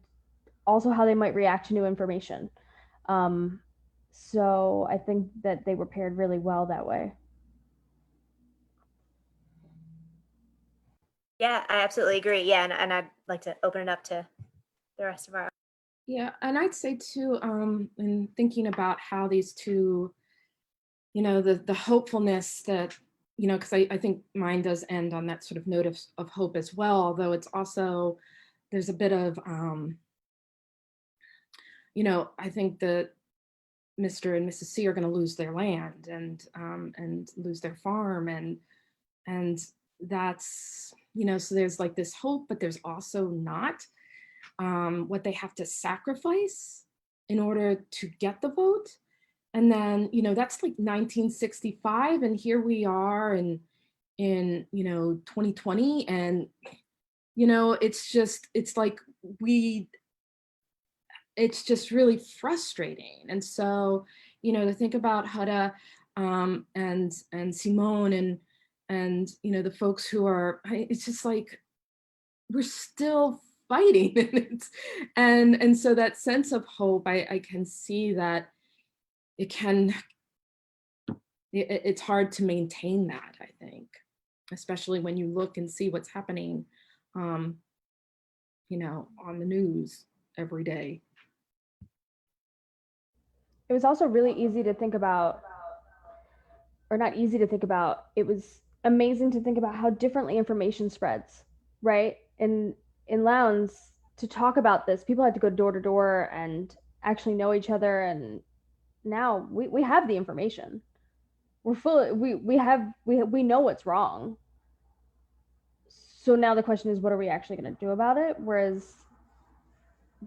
also how they might react to new information. So I think that they were paired really well that way. Yeah, I absolutely agree. Yeah, and I'd like to open it up to the rest of our. Yeah, and I'd say too, in thinking about how these two, the hopefulness that, because I think mine does end on that sort of note of hope as well, although it's also, there's a bit of, I think that Mr. and Mrs. C are going to lose their land and lose their farm, and that's, so there's like this hope, but there's also not. What they have to sacrifice in order to get the vote. And then, that's like 1965. And here we are in 2020. And, it's just really frustrating. And so, to think about Huda and Simone and the folks who are, it's just like, we're still fighting. and so that sense of hope, I can see that it's hard to maintain that, I think, especially when you look and see what's happening on the news every day. It was also really easy to think about, or not easy to think about, it was amazing to think about how differently information spreads, right? In Lowndes, to talk about this, people had to go door to door and actually know each other, and now we have the information. We know what's wrong. So now the question is, what are we actually going to do about it? Whereas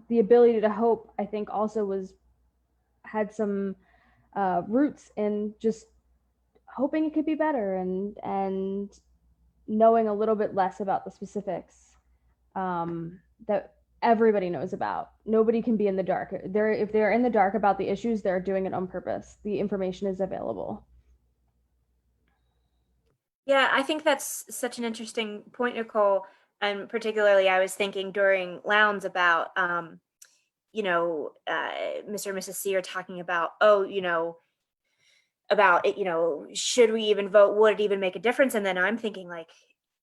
the ability to hope, I think, also had some roots in just hoping it could be better and knowing a little bit less about the specifics that everybody knows about. Nobody can be in the dark. If they're in the dark about the issues, they're doing it on purpose. The information is available. Yeah, I think that's such an interesting point, Nicole. And particularly, I was thinking during Lowndes about, Mr. and Mrs. C are talking about, about it, should we even vote? Would it even make a difference? And then I'm thinking, like,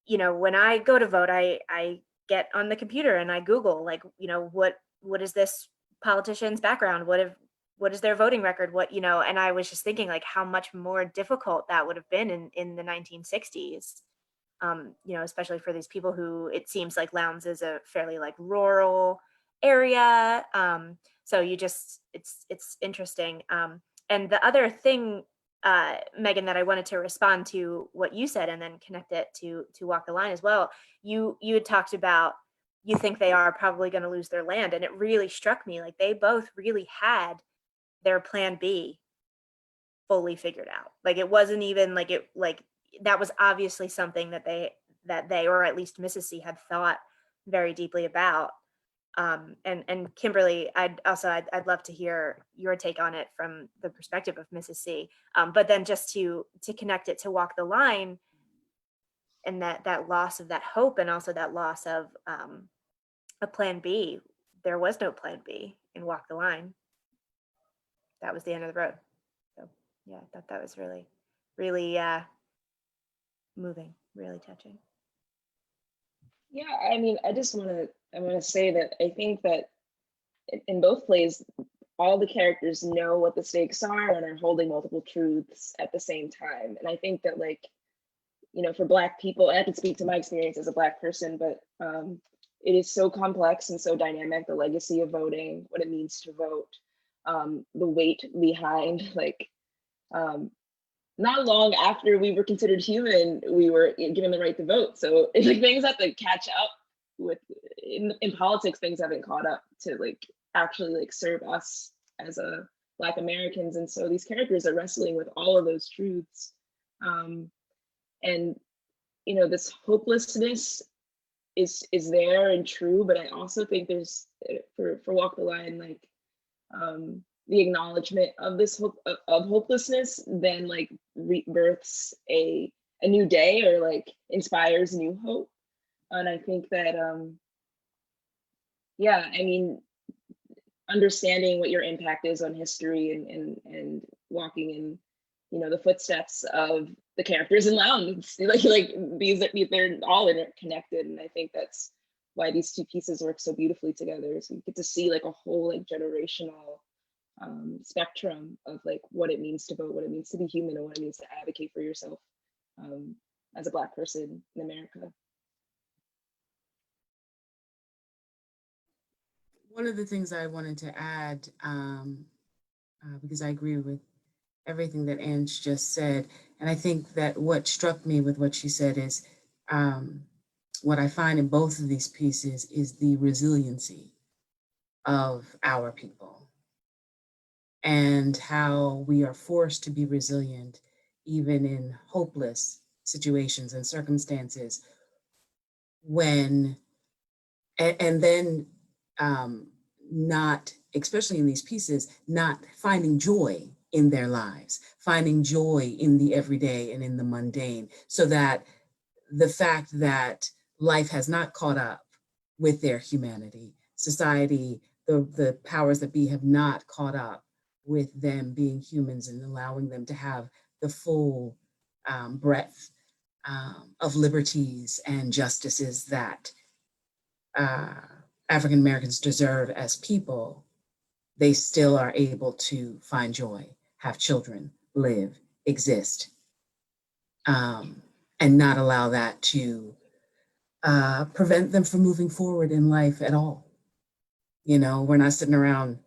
when I go to vote, I get on the computer and I Google, like, what is this politician's background? What is their voting record? And I was just thinking, like, how much more difficult that would have been in the 1960s, especially for these people who, it seems like Lowndes is a fairly like rural area. So it's interesting. And the other thing, Megan, that I wanted to respond to what you said and then connect it to Walk the Line as well. You had talked about, you think they are probably going to lose their land. And it really struck me, like, they both really had their plan B fully figured out. Like, it wasn't even like that was obviously something that they, or at least Mrs. C, had thought very deeply about. And Kimberly, I'd love to hear your take on it from the perspective of Mrs. C. But then just to connect it to Walk the Line, and that loss of that hope, and also that loss of a plan B. There was no plan B in Walk the Line. That was the end of the road. So yeah, I thought that was really, really moving, really touching. Yeah, I mean, I want to say that I think that in both plays, all the characters know what the stakes are and are holding multiple truths at the same time. And I think that, like, for Black people, and I can speak to my experience as a Black person, but it is so complex and so dynamic, the legacy of voting, what it means to vote, the weight behind, like, not long after we were considered human, we were given the right to vote. So it's like things have to catch up with, in politics, things haven't caught up to like actually like serve us as Black Americans. And so these characters are wrestling with all of those truths. And this hopelessness is there and true, but I also think there's for Walk the Line, like the acknowledgement of this hope of hopelessness then like rebirths a new day, or like inspires new hope. And I think that yeah, I mean, understanding what your impact is on history and walking in the footsteps of the characters in Lowndes, like they're all interconnected, and I think that's why these two pieces work so beautifully together. So you get to see like a whole like generational spectrum of like what it means to vote, what it means to be human, and what it means to advocate for yourself as a Black person in America. One of the things I wanted to add, because I agree with everything that Ange just said, and I think that what struck me with what she said is what I find in both of these pieces is the resiliency of our people and how we are forced to be resilient even in hopeless situations and circumstances when, and then not, especially in these pieces, not finding joy in their lives, finding joy in the everyday and in the mundane, so that the fact that life has not caught up with their humanity, society, the powers that be have not caught up with them being humans and allowing them to have the full breadth of liberties and justices that African Americans deserve as people, they still are able to find joy, have children, live, exist, and not allow that to prevent them from moving forward in life at all. We're not sitting around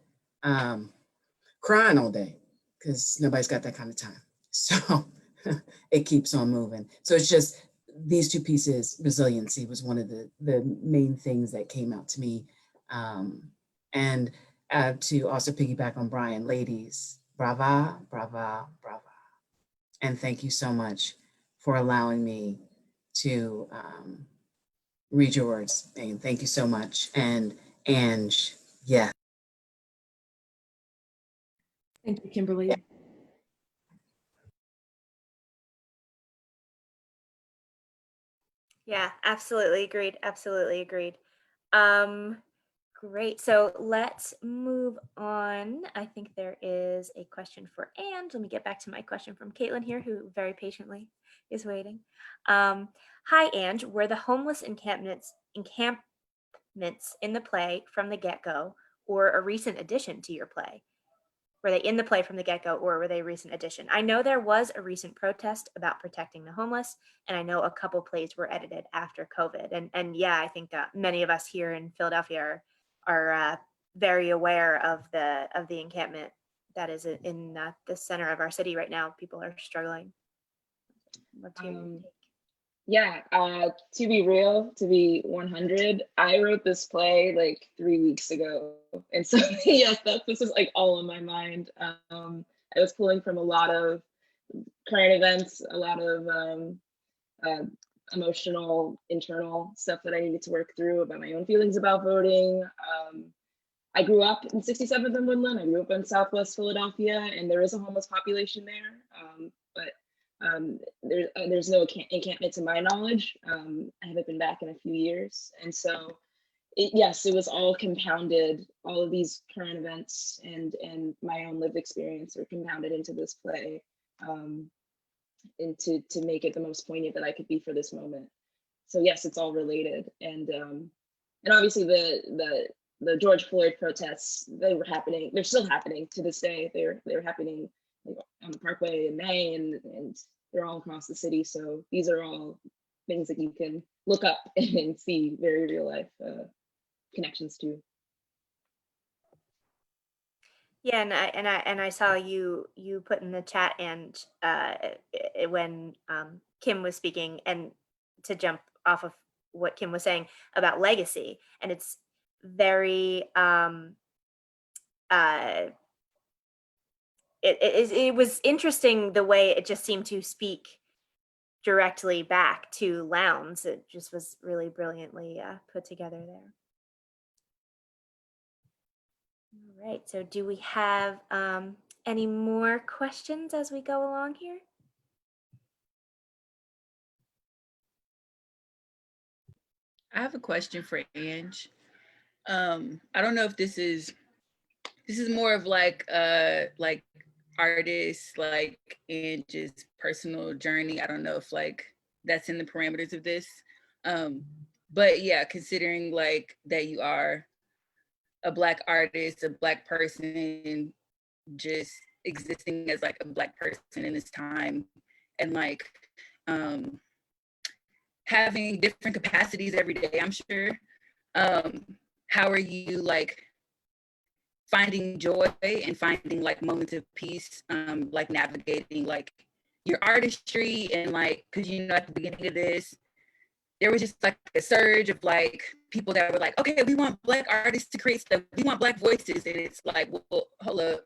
crying all day because nobody's got that kind of time. So it keeps on moving. So it's just these two pieces, resiliency was one of the main things that came out to me. And to also piggyback on Brian, ladies, brava, brava, brava. And thank you so much for allowing me to read your words. And thank you so much. And Ange, yes. Thank you, Kimberly. Yeah, absolutely agreed. Absolutely agreed. Great. So let's move on. I think there is a question for Ange. Let me get back to my question from Caitlin here, who very patiently is waiting. Hi, Ange. Were the homeless encampments in the play from the get-go, or a recent addition to your play? Were they in the play from the get-go, or were they a recent addition? I know there was a recent protest about protecting the homeless, and I know a couple plays were edited after COVID. And yeah, I think many of us here in Philadelphia are very aware of the encampment that is in the center of our city right now. People are struggling. What's your take? Yeah, to be real, to be 100, I wrote this play like 3 weeks ago. And so, yes, this is like all on my mind. I was pulling from a lot of current events, a lot of emotional, internal stuff that I needed to work through about my own feelings about voting. I grew up in 67th and Woodland. I grew up in Southwest Philadelphia, and there is a homeless population there. But there's no encampment to my knowledge. I haven't been back in a few years. And so, yes, it was all compounded. All of these current events and my own lived experience were compounded into this play, and to make it the most poignant that I could be for this moment. So yes, it's all related. And obviously the George Floyd protests, they were happening. They're still happening to this day. They're happening on the Parkway in May, and they're all across the city. So these are all things that you can look up and see very real life connections to. Yeah, and I saw you put in the chat, and when Kim was speaking, and to jump off of what Kim was saying about legacy, and it's very it was interesting the way it just seemed to speak directly back to Lowndes. It just was really brilliantly put together there. All right, so do we have any more questions as we go along here? I have a question for Ange. I don't know if this is more of like artist, like Ange's personal journey. I don't know if like that's in the parameters of this. But yeah, considering like that you are a Black artist, a Black person, just existing as like a Black person in this time, and like having different capacities every day, I'm sure. How are you like finding joy and finding like moments of peace, like navigating like your artistry, and like, cause you know, at the beginning of this, there was just like a surge of like people that were like, okay, we want Black artists to create stuff. We want Black voices. And it's like, well, hold up.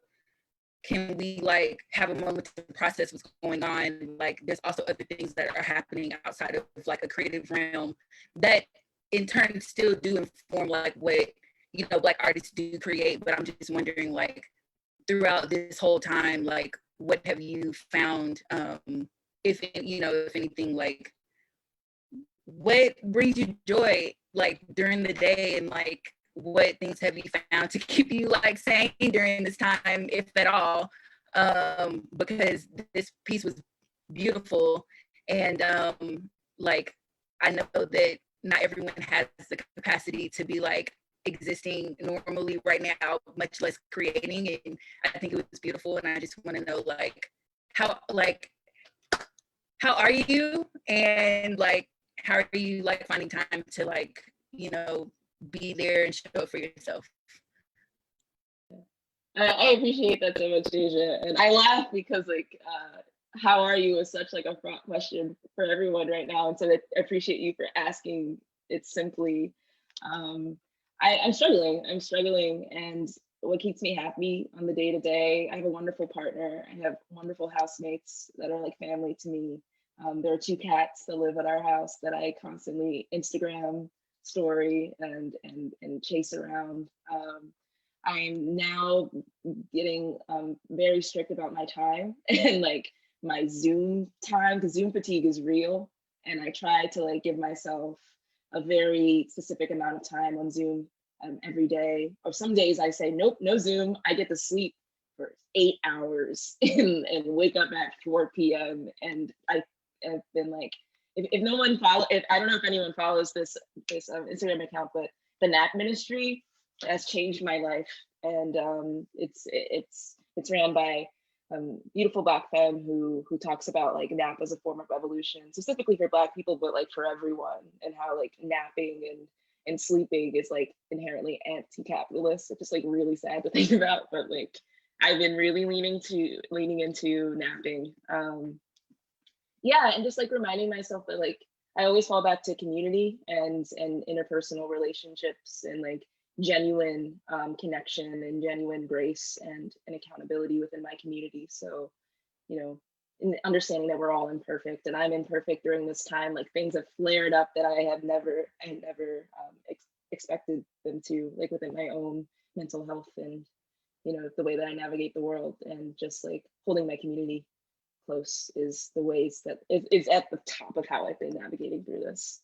Can we like have a moment to process what's going on? Like, there's also other things that are happening outside of like a creative realm that in turn still do inform like what, you know, Black artists do create. But I'm just wondering, like, throughout this whole time, like, what have you found, if, you know, if anything, like, what brings you joy like during the day, and like what things have you found to keep you like sane during this time, if at all? Because this piece was beautiful, and like I know that not everyone has the capacity to be like existing normally right now, much less creating, and I think it was beautiful. And I just want to know like how are you, and like how are you like finding time to like, you know, be there and show up for yourself? I appreciate that so much, Deja. And I laugh because like, how are you is such like a front question for everyone right now. And so I appreciate you for asking it simply. I'm struggling. And what keeps me happy on the day to day, I have a wonderful partner. I have wonderful housemates that are like family to me. There are 2 cats that live at our house that I constantly Instagram story and chase around. I'm now getting very strict about my time and like my Zoom time, because Zoom fatigue is real. And I try to like give myself a very specific amount of time on Zoom every day. Or some days I say, nope, no Zoom. I get to sleep for 8 hours and wake up at 4 p.m. And I've been like, if no one follow, I don't know if anyone follows this Instagram account, but the Nap Ministry has changed my life, and it's ran by beautiful Black femme who talks about like nap as a form of evolution, specifically for Black people, but like for everyone, and how like napping and sleeping is like inherently anti-capitalist. It's just like really sad to think about, but like I've been really leaning into napping. Yeah, and just like reminding myself that like I always fall back to community and interpersonal relationships, and like genuine connection and genuine grace and accountability within my community. So, you know, in understanding that we're all imperfect, and I'm imperfect during this time, like things have flared up that I had never expected them to, like within my own mental health and, you know, the way that I navigate the world, and just like holding my community close is the ways that it's at the top of how I've been navigating through this.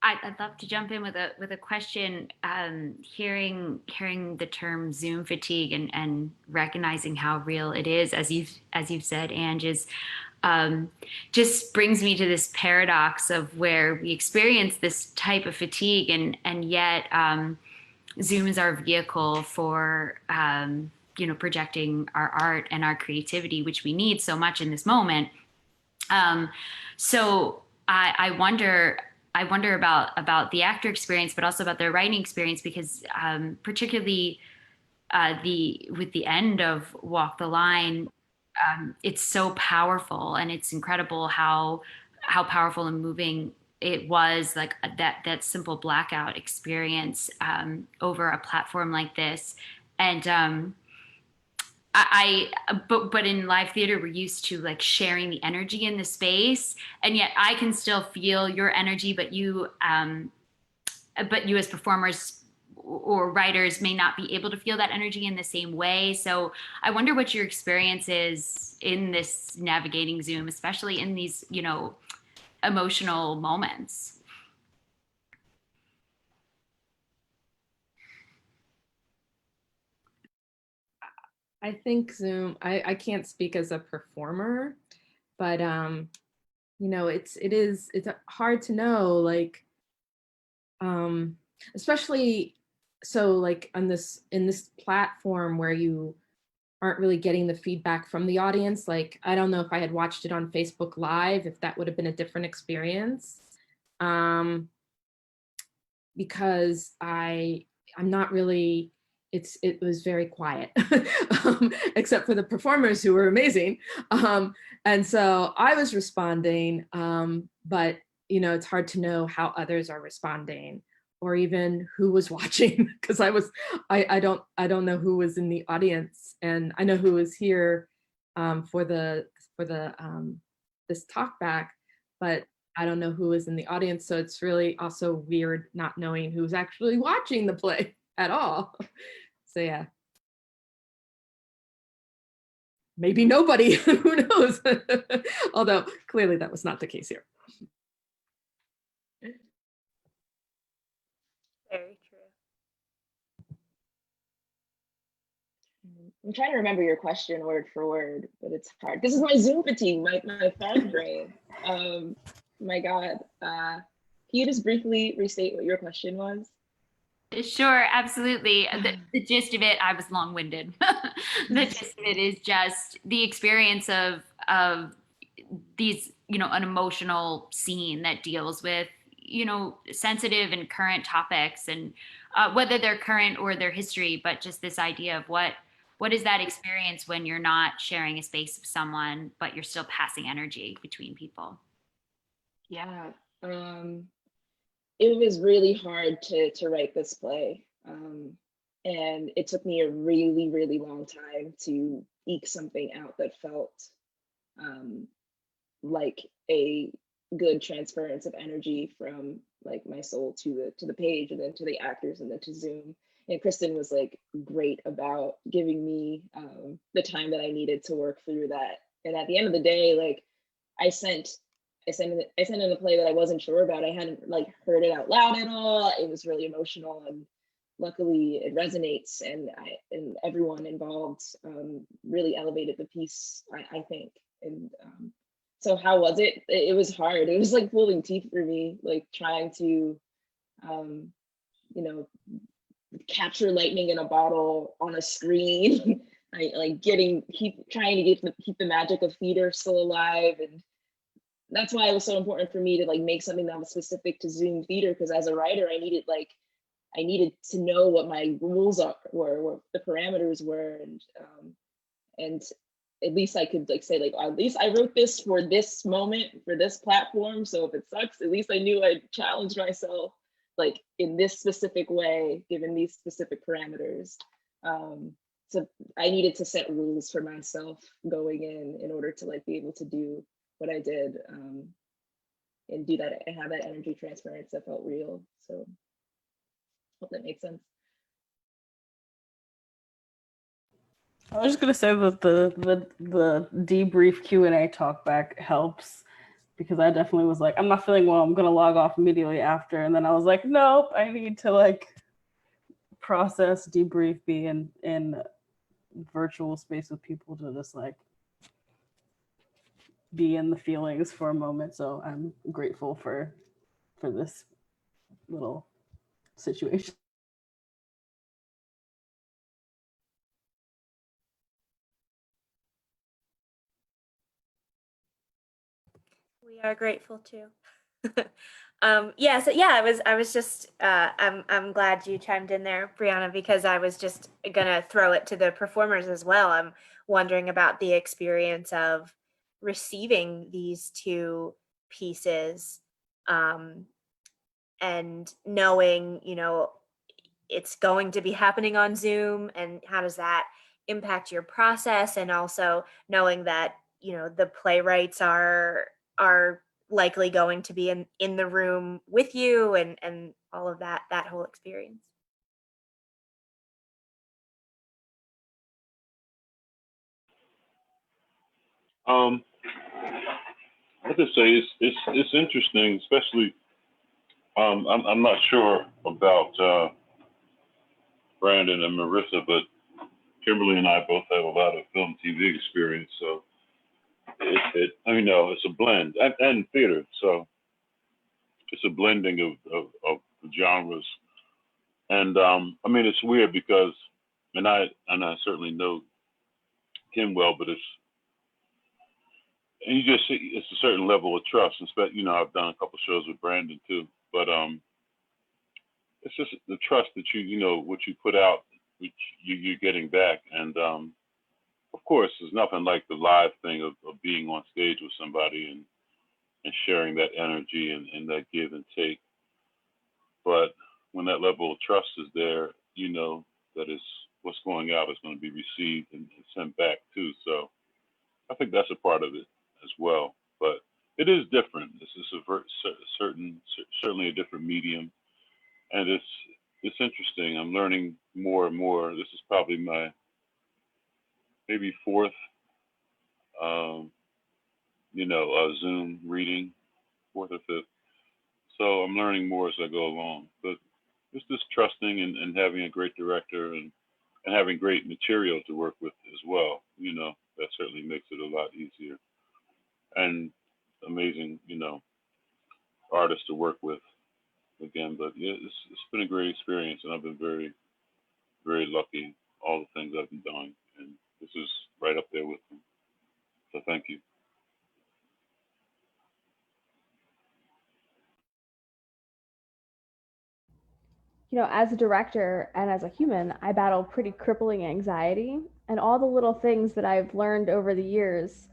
I'd love to jump in with a question. Hearing the term Zoom fatigue and recognizing how real it is, as you've said, Ange, is just brings me to this paradox of where we experience this type of fatigue, and yet Zoom is our vehicle for you know, projecting our art and our creativity, which we need so much in this moment. So I wonder about the actor experience, but also about their writing experience, because particularly with the end of Walk the Line, it's so powerful, and it's incredible how powerful and moving it was like that simple blackout experience over a platform like this. And but in live theater, we're used to like sharing the energy in the space, and yet I can still feel your energy, but you as performers or writers may not be able to feel that energy in the same way. So I wonder what your experience is in this navigating Zoom, especially in these, emotional moments. I think Zoom, I can't speak as a performer, but it's hard to know, like, especially so like in this platform where you aren't really getting the feedback from the audience. Like, I don't know if I had watched it on Facebook Live, if that would have been a different experience. Because I'm not really, it was very quiet, except for the performers who were amazing. And so I was responding, but it's hard to know how others are responding, or even who was watching, because I don't know who was in the audience, and I know who was here for the this talk back, but I don't know who was in the audience. So it's really also weird not knowing who's actually watching the play at all. So yeah, maybe nobody, who knows? Although clearly that was not the case here. Very true. I'm trying to remember your question word for word, but it's hard. This is my Zoom fatigue, my fog brain. My God. Can you just briefly restate what your question was? Sure, absolutely. The gist of it, I was long-winded. The gist of it is just the experience of these, an emotional scene that deals with, sensitive and current topics, and whether they're current or their history, but just this idea of what is that experience when you're not sharing a space with someone, but you're still passing energy between people? Yeah. It was really hard to write this play. And it took me a really, really long time to eke something out that felt like a good transference of energy from like my soul to the page, and then to the actors, and then to Zoom. And Kristen was like great about giving me the time that I needed to work through that. And at the end of the day, like I sent in a play that I wasn't sure about. I hadn't like heard it out loud at all. It was really emotional, and luckily it resonates, and everyone involved really elevated the piece, I think. And so how was it? It was hard. It was like pulling teeth for me, like trying to capture lightning in a bottle on a screen. Trying to keep the magic of theater still alive. And that's why it was so important for me to like make something that was specific to Zoom theater, because as a writer, I needed to know what my rules were, what the parameters were, and at least I could like say like, at least I wrote this for this moment, for this platform. So if it sucks, at least I knew I'd challenge myself like in this specific way, given these specific parameters. So I needed to set rules for myself going in order to like be able to do what I did, and do that and have that energy transference that felt real. So hope that makes sense. I was just gonna say that the debrief Q&A talk back helps, because I definitely was like, I'm not feeling well, I'm gonna log off immediately after, and then I was like, nope, I need to like process, debrief, be in virtual space with people to just like be in the feelings for a moment. So I'm grateful for this little situation. We are grateful too. I was just I'm glad you chimed in there, Brianna, because I was just gonna throw it to the performers as well. I'm wondering about the experience of receiving these two pieces and knowing, it's going to be happening on Zoom, and how does that impact your process, and also knowing that, the playwrights are likely going to be in the room with you, and all of that whole experience. I have to say it's interesting, especially I'm not sure about Brandon and Marissa, but Kimberly and I both have a lot of film TV experience, so it's a blend, and theater, so it's a blending of genres. And it's weird because, and I certainly know Kim well, but and you just see it's a certain level of trust. And I've done a couple shows with Brandon too, but it's just the trust that what you put out, which you're getting back. And of course, there's nothing like the live thing of being on stage with somebody and sharing that energy and that give and take. But when that level of trust is there, that is what's going out is going to be received and sent back too. So I think that's a part of it as well. But it is different. This is certainly a different medium, and it's interesting. I'm learning more and more. This is probably my maybe fourth, Zoom reading, fourth or fifth. So I'm learning more as I go along. But it's just trusting and having a great director and having great material to work with as well. That certainly makes it a lot easier. And amazing, artists to work with again. But yeah, it's been a great experience, and I've been very, very lucky. All the things I've been doing, and this is right up there with them. So thank you. As a director and as a human, I battle pretty crippling anxiety, and all the little things that I've learned over the years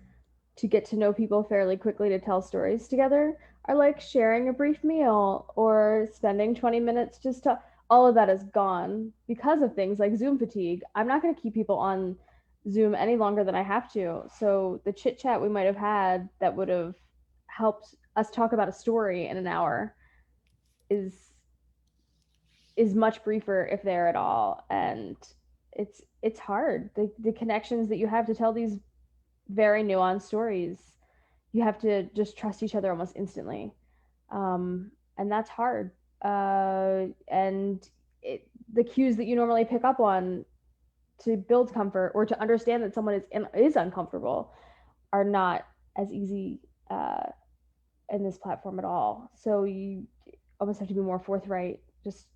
to get to know people fairly quickly to tell stories together are like sharing a brief meal or spending 20 minutes all of that is gone because of things like Zoom fatigue. I'm not going to keep people on Zoom any longer than I have to. So the chit chat we might have had that would have helped us talk about a story in an hour is much briefer, if there at all. And it's hard. The connections that you have to tell these very nuanced stories, you have to just trust each other almost instantly, and that's hard. And the cues that you normally pick up on to build comfort or to understand that someone is uncomfortable are not as easy in this platform at all. So you almost have to be more forthright, just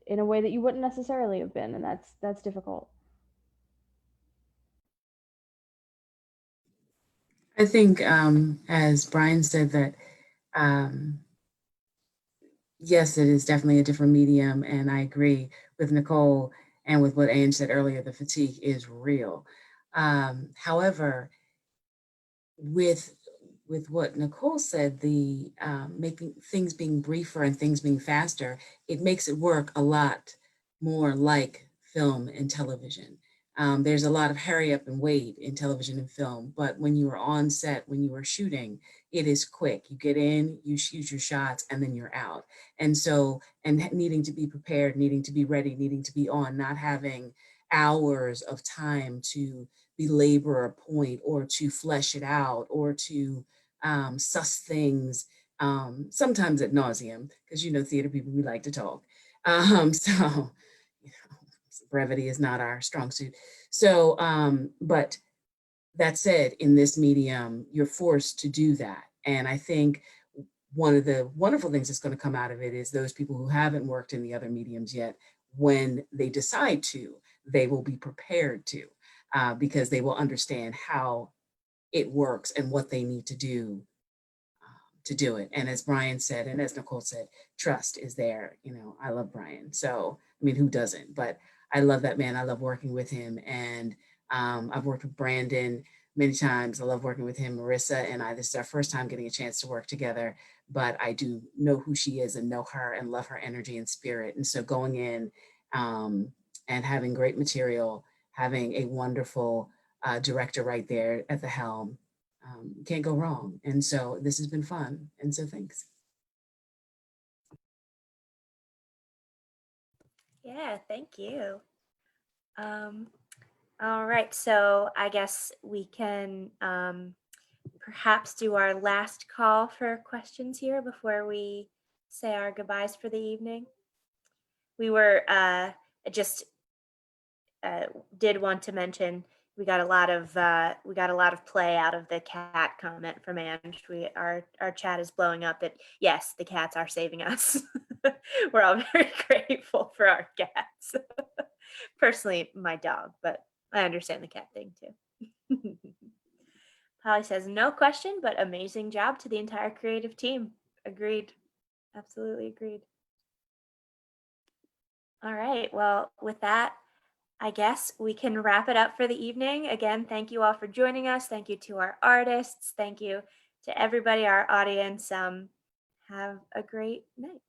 in a way that you wouldn't necessarily have been, and that's difficult. I think, as Brian said, that yes, it is definitely a different medium, and I agree with Nicole and with what Ange said earlier. The fatigue is real. However, with what Nicole said, the making things being briefer and things being faster, it makes it work a lot more like film and television. There's a lot of hurry up and wait in television and film, but when you are on set, when you are shooting, it is quick. You get in, you shoot your shots, and then you're out. And so, and needing to be prepared, needing to be ready, needing to be on, not having hours of time to belabor a point or to flesh it out or to suss things, sometimes ad nauseum, because theater people, we like to talk. So brevity is not our strong suit. So, but that said, in this medium, you're forced to do that. And I think one of the wonderful things that's going to come out of it is those people who haven't worked in the other mediums yet, when they decide to, they will be prepared to, because they will understand how it works and what they need to do it. And as Brian said, and as Nicole said, trust is there. I love Brian. So, who doesn't? But I love that man. I love working with him. And I've worked with Brandon many times. I love working with him. Marissa and I, this is our first time getting a chance to work together, but I do know who she is and know her and love her energy and spirit. And so going in and having great material, having a wonderful director right there at the helm, can't go wrong. And so this has been fun. And so thanks. Yeah, thank you. All right, so I guess we can perhaps do our last call for questions here before we say our goodbyes for the evening. We were did want to mention we got a lot of play out of the cat comment from Ange. Our chat is blowing up. That yes, the cats are saving us. We're all very grateful for our cats. Personally, my dog, but I understand the cat thing too. Polly says, no question, but amazing job to the entire creative team. Agreed. Absolutely agreed. All right. Well, with that, I guess we can wrap it up for the evening. Again, thank you all for joining us. Thank you to our artists. Thank you to everybody, our audience. Have a great night.